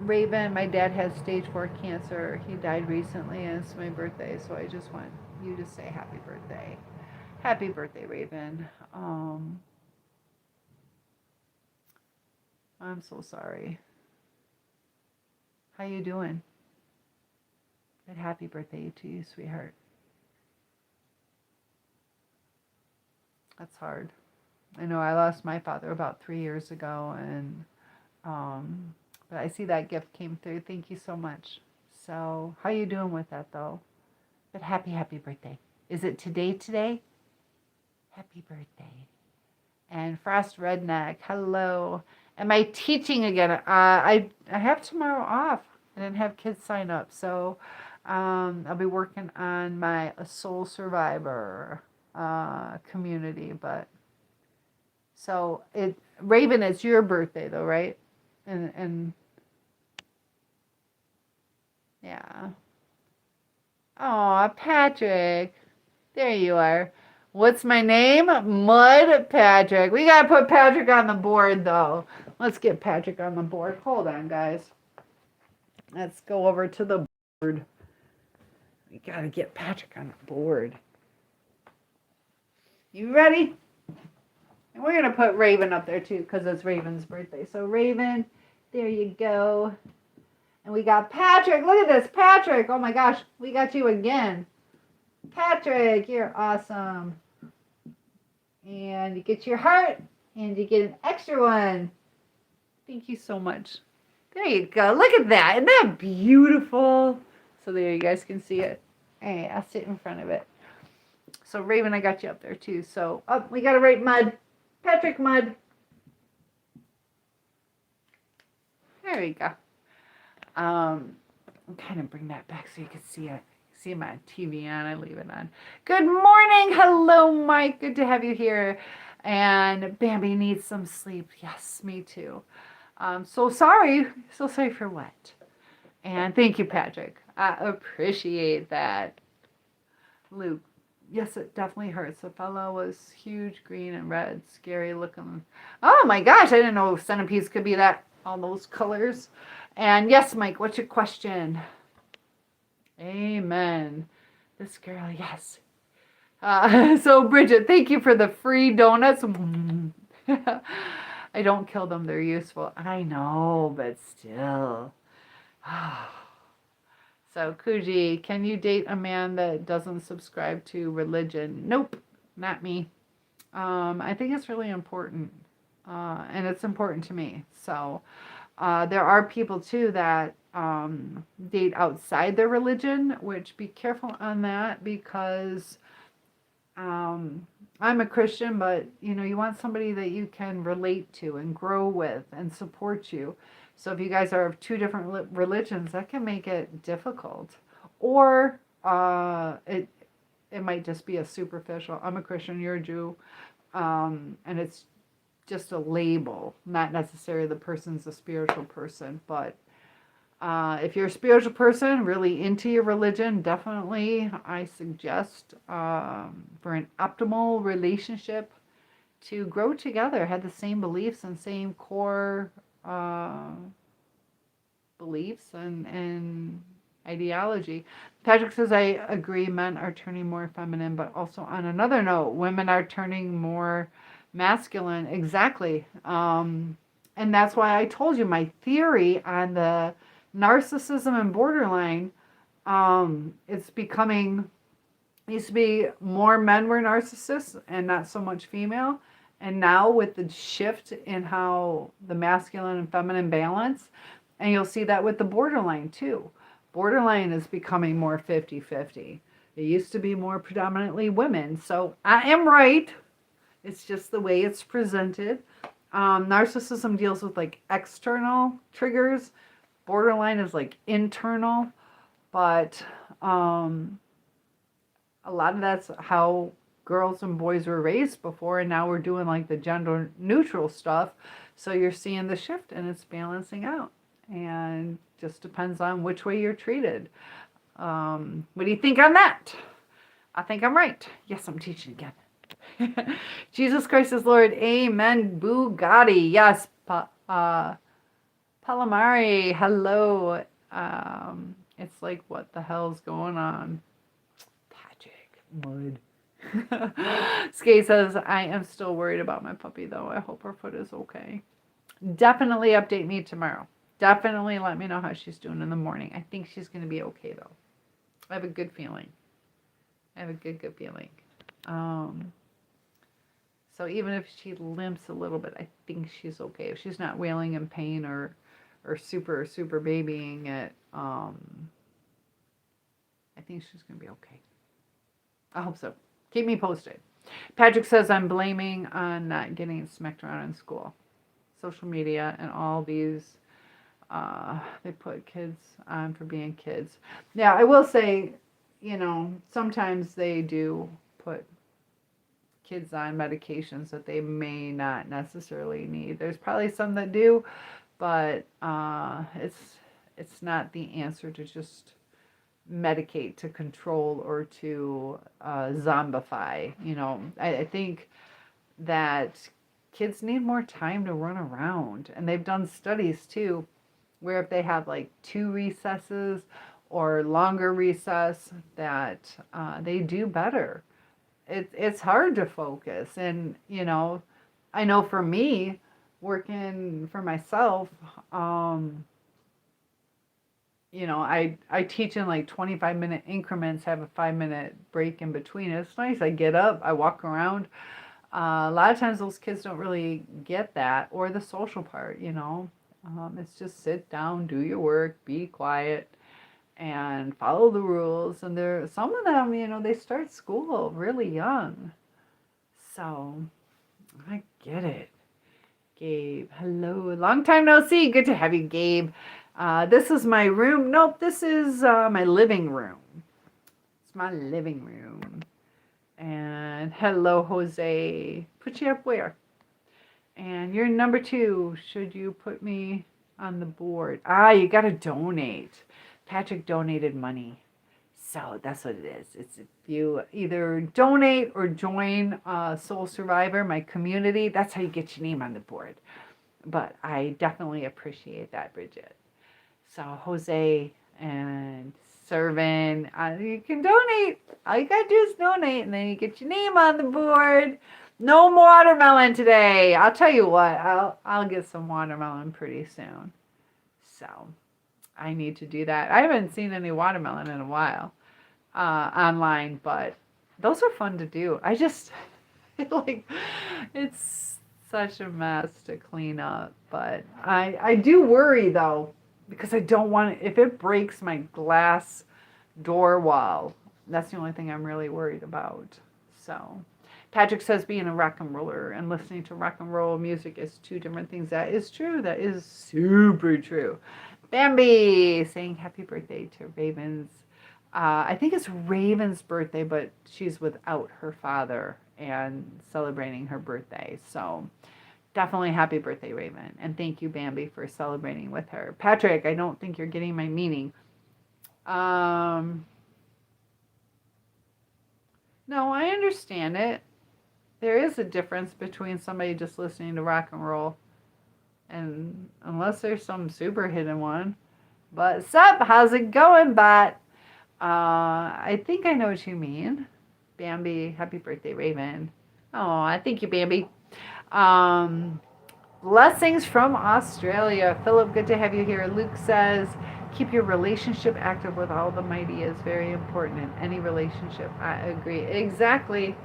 Raven, my dad has stage 4 cancer. He died recently, and it's my birthday, so I just want you to say happy birthday. Happy birthday, Raven. I'm so sorry. How you doing? But happy birthday to you, sweetheart. That's hard. I know I lost my father about 3 years ago, and but I see that gift came through. Thank you so much. So how you doing with that though? But happy birthday. Is it today? Happy birthday. And Frost Redneck, hello. Am I teaching again? I have tomorrow off. I didn't have kids sign up, so I'll be working on my Soul Survivor community. But so Raven, it's your birthday though, right? And yeah. Oh, Patrick, there you are. What's my name? Mud Patrick. We gotta put Patrick on the board though. Let's get Patrick on the board. Hold on, guys. Let's go over to the board. We gotta get Patrick on the board. You ready? And we're gonna put Raven up there too, because it's Raven's birthday. So Raven, there you go. And we got Patrick. Look at this, Patrick. Oh my gosh, we got you again. Patrick, you're awesome. And you get your heart, and you get an extra one. Thank you so much. There you go. Look at that. Isn't that beautiful? So there you guys can see it. Hey, I'll sit in front of it. So Raven, I got you up there too. So we got to write Mud. Patrick Mud. There we go. I'll kind of bring that back so you can see it. See my TV on. I leave it on. Good morning. Hello, Mike. Good to have you here. And Bambi needs some sleep. Yes, me too. So sorry. So sorry for what? And thank you, Patrick. I appreciate that. Luke. Yes, it definitely hurts. The fellow was huge, green and red, scary looking. Oh my gosh, I didn't know centipedes could be that, all those colors. And yes, Mike, what's your question? Amen. This girl, yes. So Bridget, thank you for the free donuts. I don't kill them, they're useful. I know, but still. So, Kuji, can you date a man that doesn't subscribe to religion? Nope, not me. I think it's really important, and it's important to me. So, there are people too that date outside their religion, which be careful on that because I'm a Christian, but you want somebody that you can relate to and grow with and support you. So if you guys are of two different religions, that can make it difficult. Or it might just be a superficial. I'm a Christian, you're a Jew, and it's just a label, not necessarily the person's a spiritual person. But if you're a spiritual person, really into your religion, definitely I suggest for an optimal relationship to grow together, have the same beliefs and same core beliefs and ideology. Patrick says, I agree, men are turning more feminine, but also on another note, women are turning more masculine. Exactly. And that's why I told you my theory on the narcissism and borderline. It's becoming, used to be more men were narcissists and not so much female. And now with the shift in how the masculine and feminine balance, and you'll see that with the borderline too. Borderline is becoming more 50-50. It used to be more predominantly women. So I am right. It's just the way it's presented. Narcissism deals with like external triggers. Borderline is like internal. But a lot of that's how girls and boys were raised before. And now we're doing like the gender neutral stuff. So you're seeing the shift and it's balancing out. And just depends on which way you're treated. What do you think on that? I think I'm right. Yes, I'm teaching again. Jesus Christ is Lord. Amen. Bugatti. Yes. Palamari. Hello. It's like, what the hell's going on? Patrick. Mud. Skate says, I am still worried about my puppy, though. I hope her foot is okay. Definitely update me tomorrow. Definitely let me know how she's doing in the morning. I think she's going to be okay, though. I have a good feeling. I have a good feeling. So even if she limps a little bit, I think she's okay. If she's not wailing in pain or super babying it, I think she's going to be okay. I hope so. Keep me posted. Patrick says, I'm blaming on not getting smacked around in school. Social media and all these, they put kids on for being kids. Yeah, I will say, sometimes they do put kids on medications that they may not necessarily need. There's probably some that do, but it's not the answer to just medicate to control or to zombify. I think that kids need more time to run around, and they've done studies too where if they have like 2 recesses or longer recess that they do better. It's hard to focus, and I know for me working for myself, I teach in like 25-minute increments, have a 5-minute break in between. It's nice. I get up, I walk around. A lot of times those kids don't really get that, or the social part, it's just sit down, do your work, be quiet, and follow the rules. And some of them, they start school really young. So I get it. Gabe, hello. Long time no see. Good to have you, Gabe. This is my room. Nope, this is my living room. It's my living room. And hello, Jose. Put you up where? And you're number 2. Should you put me on the board? You got to donate. Patrick donated money. So that's what it is. It's if you either donate or join Soul Survivor, my community, that's how you get your name on the board. But I definitely appreciate that, Bridget. So Jose and Servant, you can donate. All you got to do is donate, and then you get your name on the board. No watermelon today. I'll tell you what, I'll get some watermelon pretty soon. So I need to do that. I haven't seen any watermelon in a while online, but those are fun to do. I just like it's such a mess to clean up, but I do worry though because I don't want it, if it breaks my glass door wall. That's the only thing I'm really worried about. So, Patrick says being a rock and roller and listening to rock and roll music is two different things. That is true. That is super true. Bambi saying happy birthday to Ravens. I think it's Raven's birthday, but she's without her father and celebrating her birthday. So definitely happy birthday, Raven. And thank you, Bambi, for celebrating with her. Patrick, I don't think you're getting my meaning. No, I understand it. There is a difference between somebody just listening to rock and roll and unless there's some super hidden one. But sup, how's it going, bot? I think I know what you mean. Bambi, happy birthday, Raven. Oh, I thank you, Bambi. Blessings from Australia. Philip, good to have you here. Luke says, keep your relationship active with all the mighty is very important in any relationship. I agree. Exactly.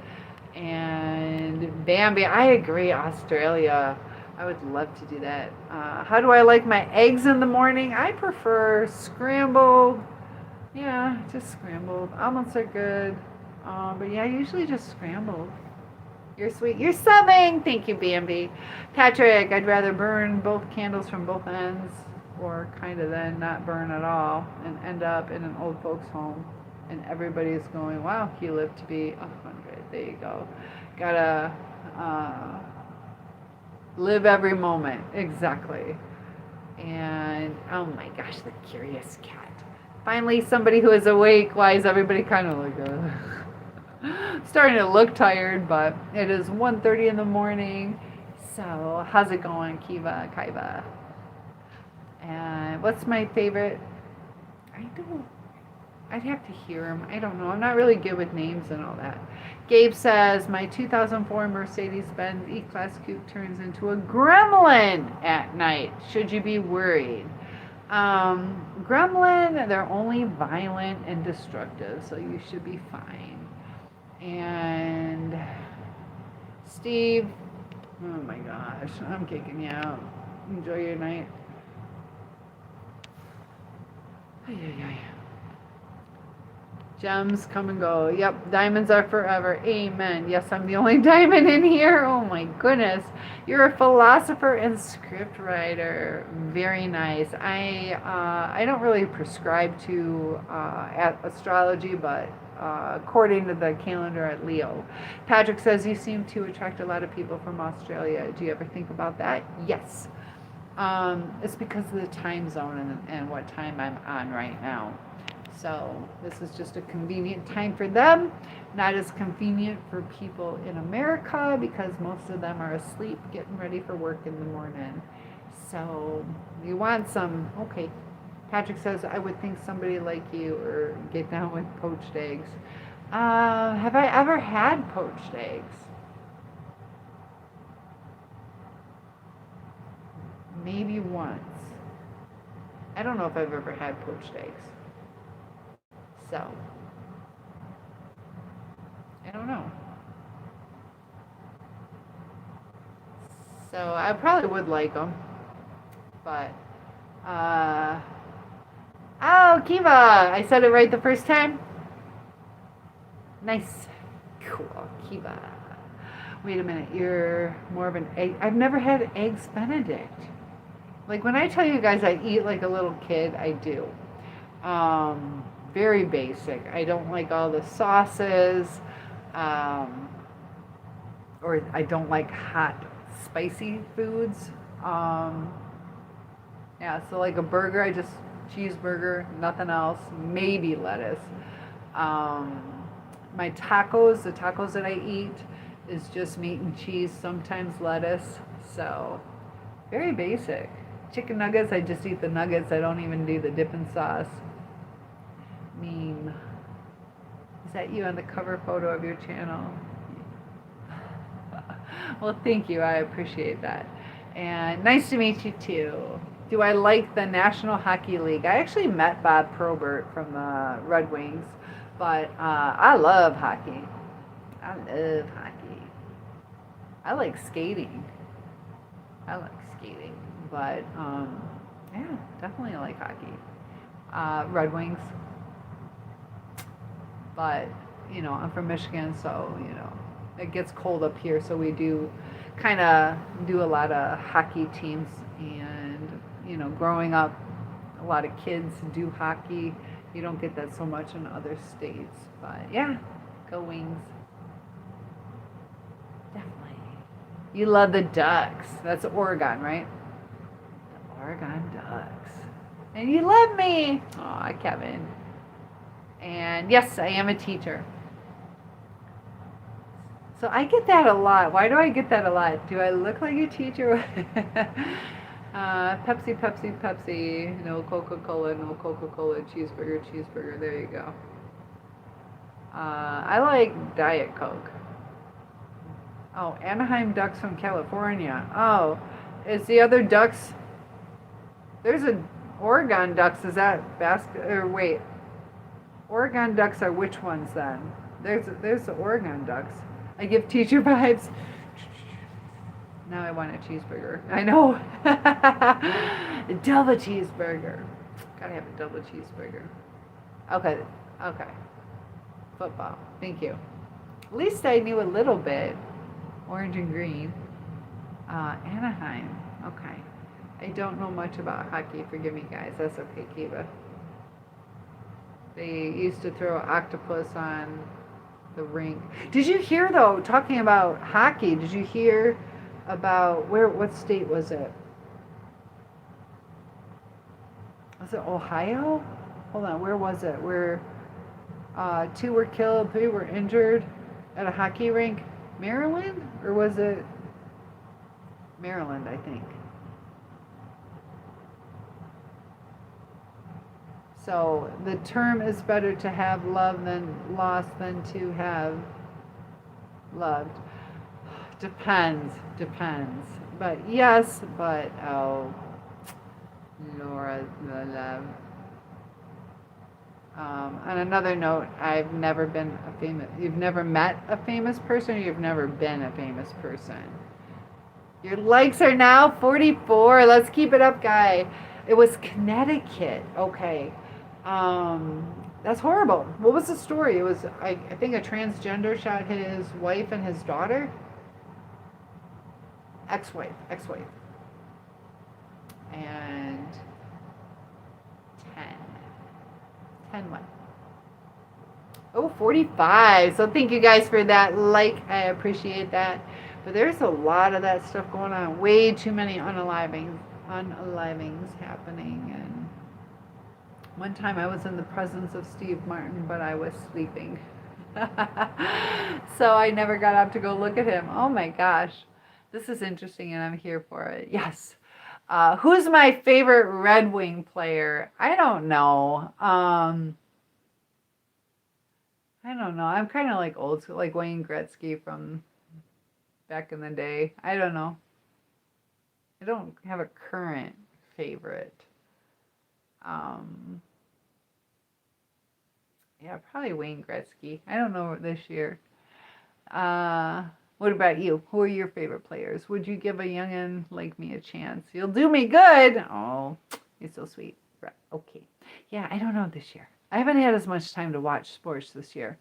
And Bambi, I agree, Australia. I would love to do that. How do I like my eggs in the morning? I prefer scrambled. Yeah, just scrambled. Almonds are good. But yeah, usually just scrambled. You're sweet. You're subbing. Thank you, Bambi. Patrick, I'd rather burn both candles from both ends or kind of then not burn at all and end up in an old folks home. And everybody's going, wow, he lived to be 100. There you go. Gotta live every moment. Exactly. And, oh my gosh, the curious cat. Finally, somebody who is awake. Why is everybody kind of like starting to look tired, but it is 1:30 in the morning. So, how's it going, Kaiva? And what's my favorite? I'd have to hear him. I don't know. I'm not really good with names and all that. Gabe says, my 2004 Mercedes-Benz E-Class Coupe turns into a gremlin at night. Should you be worried? Gremlin, they're only violent and destructive, so you should be fine. And Steve, oh my gosh, I'm kicking you out. Enjoy your night. Ay. Gems come and go. Yep, diamonds are forever. Amen. Yes, I'm the only diamond in here. Oh my goodness. You're a philosopher and script writer. Very nice. I don't really prescribe to astrology, but according to the calendar at Leo. Patrick says you seem to attract a lot of people from Australia. Do you ever think about that? Yes. It's because of the time zone and what time I'm on right now. So this is just a convenient time for them, not as convenient for people in America because most of them are asleep getting ready for work in the morning. So you want some, okay. Patrick says, I would think somebody like you or get down with poached eggs. Have I ever had poached eggs? Maybe once. I don't know if I've ever had poached eggs. So, I don't know. So, I probably would like them. But, oh, Kiva! I said it right the first time. Nice. Cool, Kiva. Wait a minute, you're more of an egg. I've never had eggs Benedict. Like, when I tell you guys I eat like a little kid, I do. Very basic. I don't like all the sauces, or I don't like hot, spicy foods. Yeah, so like a burger, I just cheeseburger, nothing else, maybe lettuce. My tacos, the tacos that I eat is just meat and cheese, sometimes lettuce. So very basic. Chicken nuggets, I just eat the nuggets. I don't even do the dipping sauce. Meme. Is that you on the cover photo of your channel? Well, thank you. I appreciate that. And nice to meet you too. Do I like the National Hockey League? I actually met Bob Probert from the Red Wings, but I love hockey. I love hockey. I like skating. I like skating, but yeah, definitely like hockey. Red Wings, but I'm from Michigan, so it gets cold up here, so we do kind of do a lot of hockey teams, and growing up, a lot of kids do hockey. You don't get that so much in other states, but yeah, go Wings. Definitely. You love the Ducks. That's Oregon, right? The Oregon Ducks. And you love me. Aw, Kevin. And yes, I am a teacher. So I get that a lot. Why do I get that a lot? Do I look like a teacher? Pepsi, Pepsi, Pepsi. No Coca-Cola, no Coca-Cola. Cheeseburger, cheeseburger. There you go. I like Diet Coke. Oh, Anaheim Ducks from California. Oh, is the other Ducks? There's a Oregon Ducks. Is that basket? Or wait, Oregon Ducks are which ones then? There's the Oregon Ducks. I give teacher vibes. Now I want a cheeseburger. I know. Double cheeseburger. Gotta have a double cheeseburger. Okay. Okay. Football. Thank you. At least I knew a little bit. Orange and green. Anaheim. Okay. I don't know much about hockey. Forgive me, guys. That's okay, Kiva. They used to throw octopus on the rink. Did you hear, though, talking about hockey, did you hear about what state was it? Was it Ohio? Hold on, where was it? Where 2 were killed, 3 were injured at a hockey rink? Maryland? Or was it Maryland, I think. So the term is better to have love than lost than to have loved. Depends. But yes, but oh, Laura, the love. On another note, I've never been a famous. You've never met a famous person, or you've never been a famous person. Your likes are now 44. Let's keep it up, guy. It was Connecticut. Okay. That's horrible. What was the story? It was, I think, a transgender shot his wife and his daughter. Ex-wife. And 10 what? Oh, 45. So thank you guys for that like. I appreciate that. But there's a lot of that stuff going on. Way too many unalivings happening. And one time I was in the presence of Steve Martin, but I was sleeping. So I never got up to go look at him. Oh my gosh. This is interesting and I'm here for it. Yes. Who's my favorite Red Wing player? I don't know. I don't know. I'm kind of like old school, like Wayne Gretzky from back in the day. I don't know. I don't have a current favorite. Yeah, probably Wayne Gretzky. I don't know this year. What about you? Who are your favorite players? Would you give a youngin' like me a chance? You'll do me good. Oh, you're so sweet. Okay. Yeah, I don't know this year. I haven't had as much time to watch sports this year.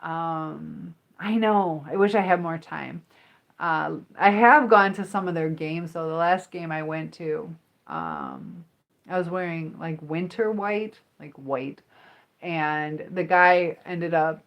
I know. I wish I had more time. I have gone to some of their games. So the last game I went to, I was wearing like winter white, and the guy ended up.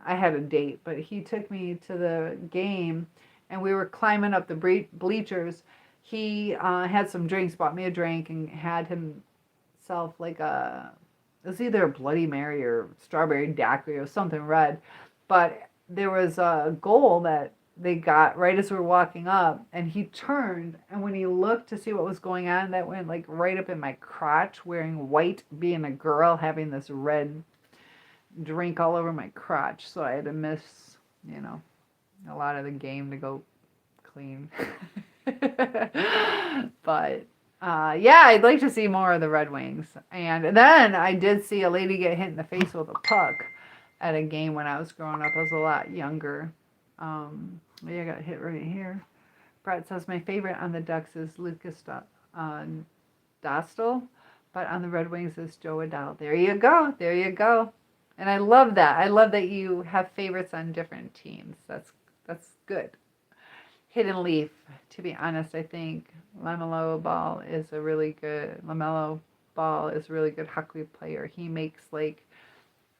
I had a date, but he took me to the game, and we were climbing up the bleachers. He had some drinks, bought me a drink, and had himself like it was either a Bloody Mary or strawberry daiquiri or something red. But there was a goal that they got right as we were walking up, and he turned, and when he looked to see what was going on, that went like right up in my crotch, wearing white, being a girl, having this red drink all over my crotch. So I had to miss, a lot of the game to go clean. But Yeah, I'd like to see more of the Red Wings. And then I did see a lady get hit in the face with a puck at a game when I was growing up. I was a lot younger. Yeah, I got hit right here. Brett says my favorite on the Ducks is Lucas Dostal, but on the Red Wings is Joe Adell. There you go. There you go. And I love that. I love that you have favorites on different teams. That's good. Hidden Leaf. To be honest, I think LaMelo Ball is a really good hockey player. He makes like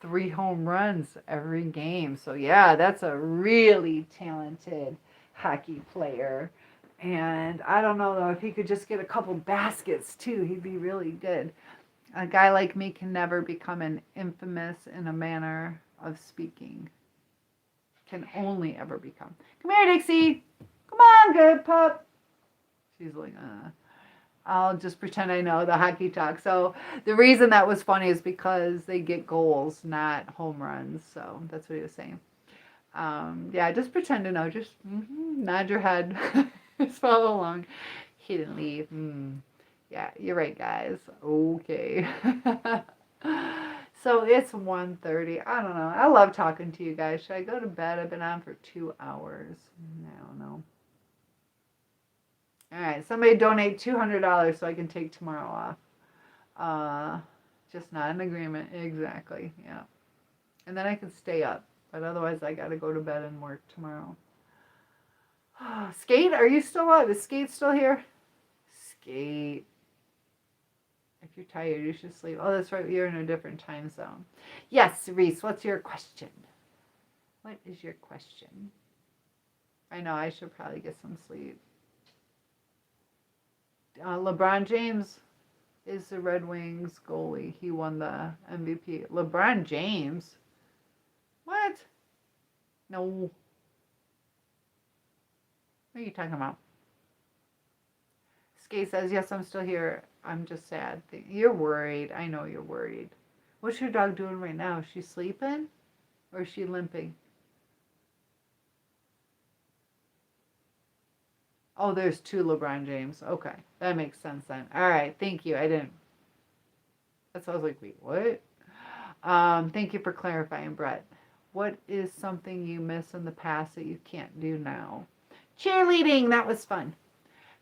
3 home runs every game. So yeah, that's a really talented hockey player. And I don't know though, if he could just get a couple baskets too, he'd be really good. A guy like me can never become an infamous in a manner of speaking. Can only ever become. Come here, Dixie. Come on, good pup. She's like, I'll just pretend I know the hockey talk. So the reason that was funny is because they get goals, not home runs. So that's what he was saying. Yeah, just pretend to know. Just nod your head. Just follow along. He didn't leave. Yeah, you're right, guys. Okay. So it's 1:30. I don't know. I love talking to you guys. Should I go to bed? I've been on for 2 hours. I don't know. All right. Somebody donate $200 so I can take tomorrow off. Just not an agreement. Exactly. Yeah. And then I can stay up. But otherwise, I got to go to bed and work tomorrow. Skate, are you still up? Is Skate still here? Skate. If you're tired, you should sleep. Oh, that's right. You're in a different time zone. Yes, Reese, what's your question? What is your question? I know I should probably get some sleep. LeBron James is the Red Wings goalie. He won the MVP. LeBron James? What? No. What are you talking about? Skate says, yes, I'm still here. I'm just sad. You're worried. I know you're worried. What's your dog doing right now? Is she sleeping? Or is she limping? Oh, there's 2 LeBron James. Okay. That makes sense then. All right. Thank you. I didn't. That's why I was like, wait, what? Thank you for clarifying, Brett. What is something you miss in the past that you can't do now? Cheerleading. That was fun.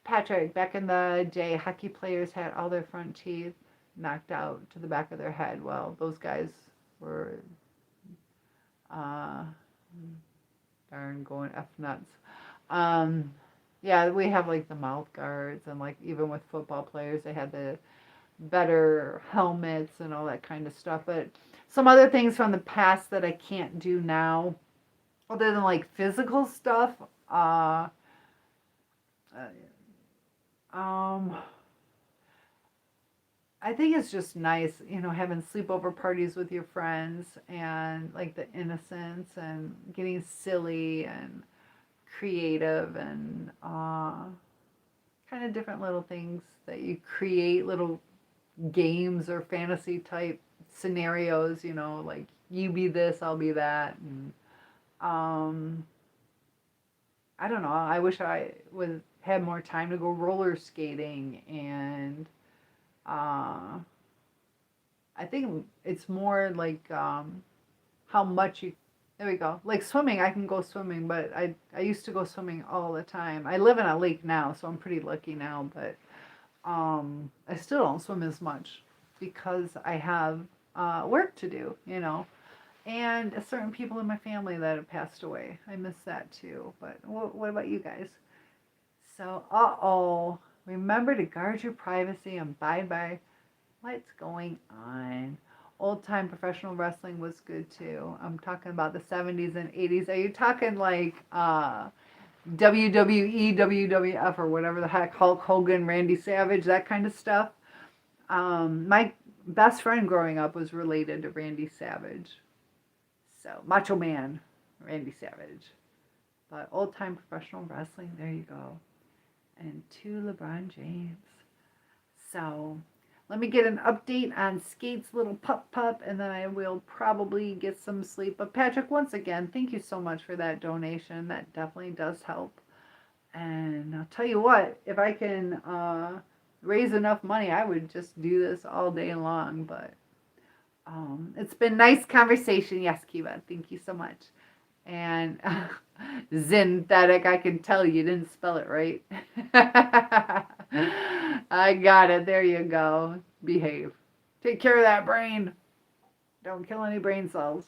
Patrick, back in the day, hockey players had all their front teeth knocked out to the back of their head. Well, those guys were darn going F nuts. Yeah, we have like the mouth guards, and like even with football players, they had the better helmets and all that kind of stuff. But some other things from the past that I can't do now, other than like physical stuff, I think it's just nice, having sleepover parties with your friends and like the innocence and getting silly and creative and kind of different little things that you create, little games or fantasy type scenarios, like you be this, I'll be that. And I don't know. I wish I would had more time to go roller skating, and I think it's more like how much you. There we go. Like swimming, I can go swimming, but I used to go swimming all the time. I live in a lake now, so I'm pretty lucky now, but I still don't swim as much because I have work to do, and certain people in my family that have passed away. I miss that too. But what about you guys? So, remember to guard your privacy and abide by what's going on. Old time professional wrestling was good too. I'm talking about the 70s and 80s. Are you talking like WWE, WWF, or whatever the heck, Hulk Hogan, Randy Savage, that kind of stuff? My best friend growing up was related to Randy Savage. So, Macho Man, Randy Savage. But old time professional wrestling, there you go. And 2 LeBron James. So, let me get an update on Skate's little pup, and then I will probably get some sleep. But Patrick, once again, thank you so much for that donation. That definitely does help. And I'll tell you what, if I can raise enough money, I would just do this all day long. But it's been nice conversation. Yes, Kiva, thank you so much. And synthetic, I can tell you didn't spell it right. I got it. There you go. Behave. Take care of that brain. Don't kill any brain cells.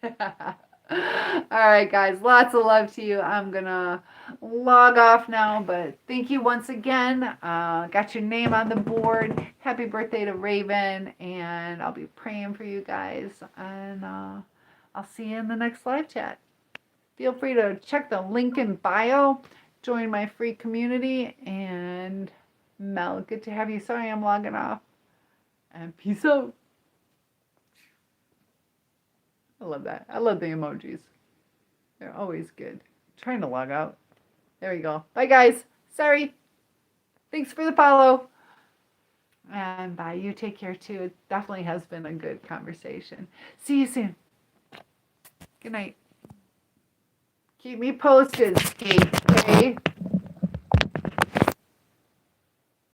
All right, guys. Lots of love to you. I'm going to log off now, but thank you once again. Got your name on the board. Happy birthday to Raven, and I'll be praying for you guys. And I'll see you in the next live chat. Feel free to check the link in bio. Join my free community. And Mel, good to have you. Sorry I'm logging off. And peace out. I love that. I love the emojis. They're always good. I'm trying to log out. There we go. Bye, guys. Sorry. Thanks for the follow. And bye. You take care, too. It definitely has been a good conversation. See you soon. Good night. Keep me posted, Skate. Okay?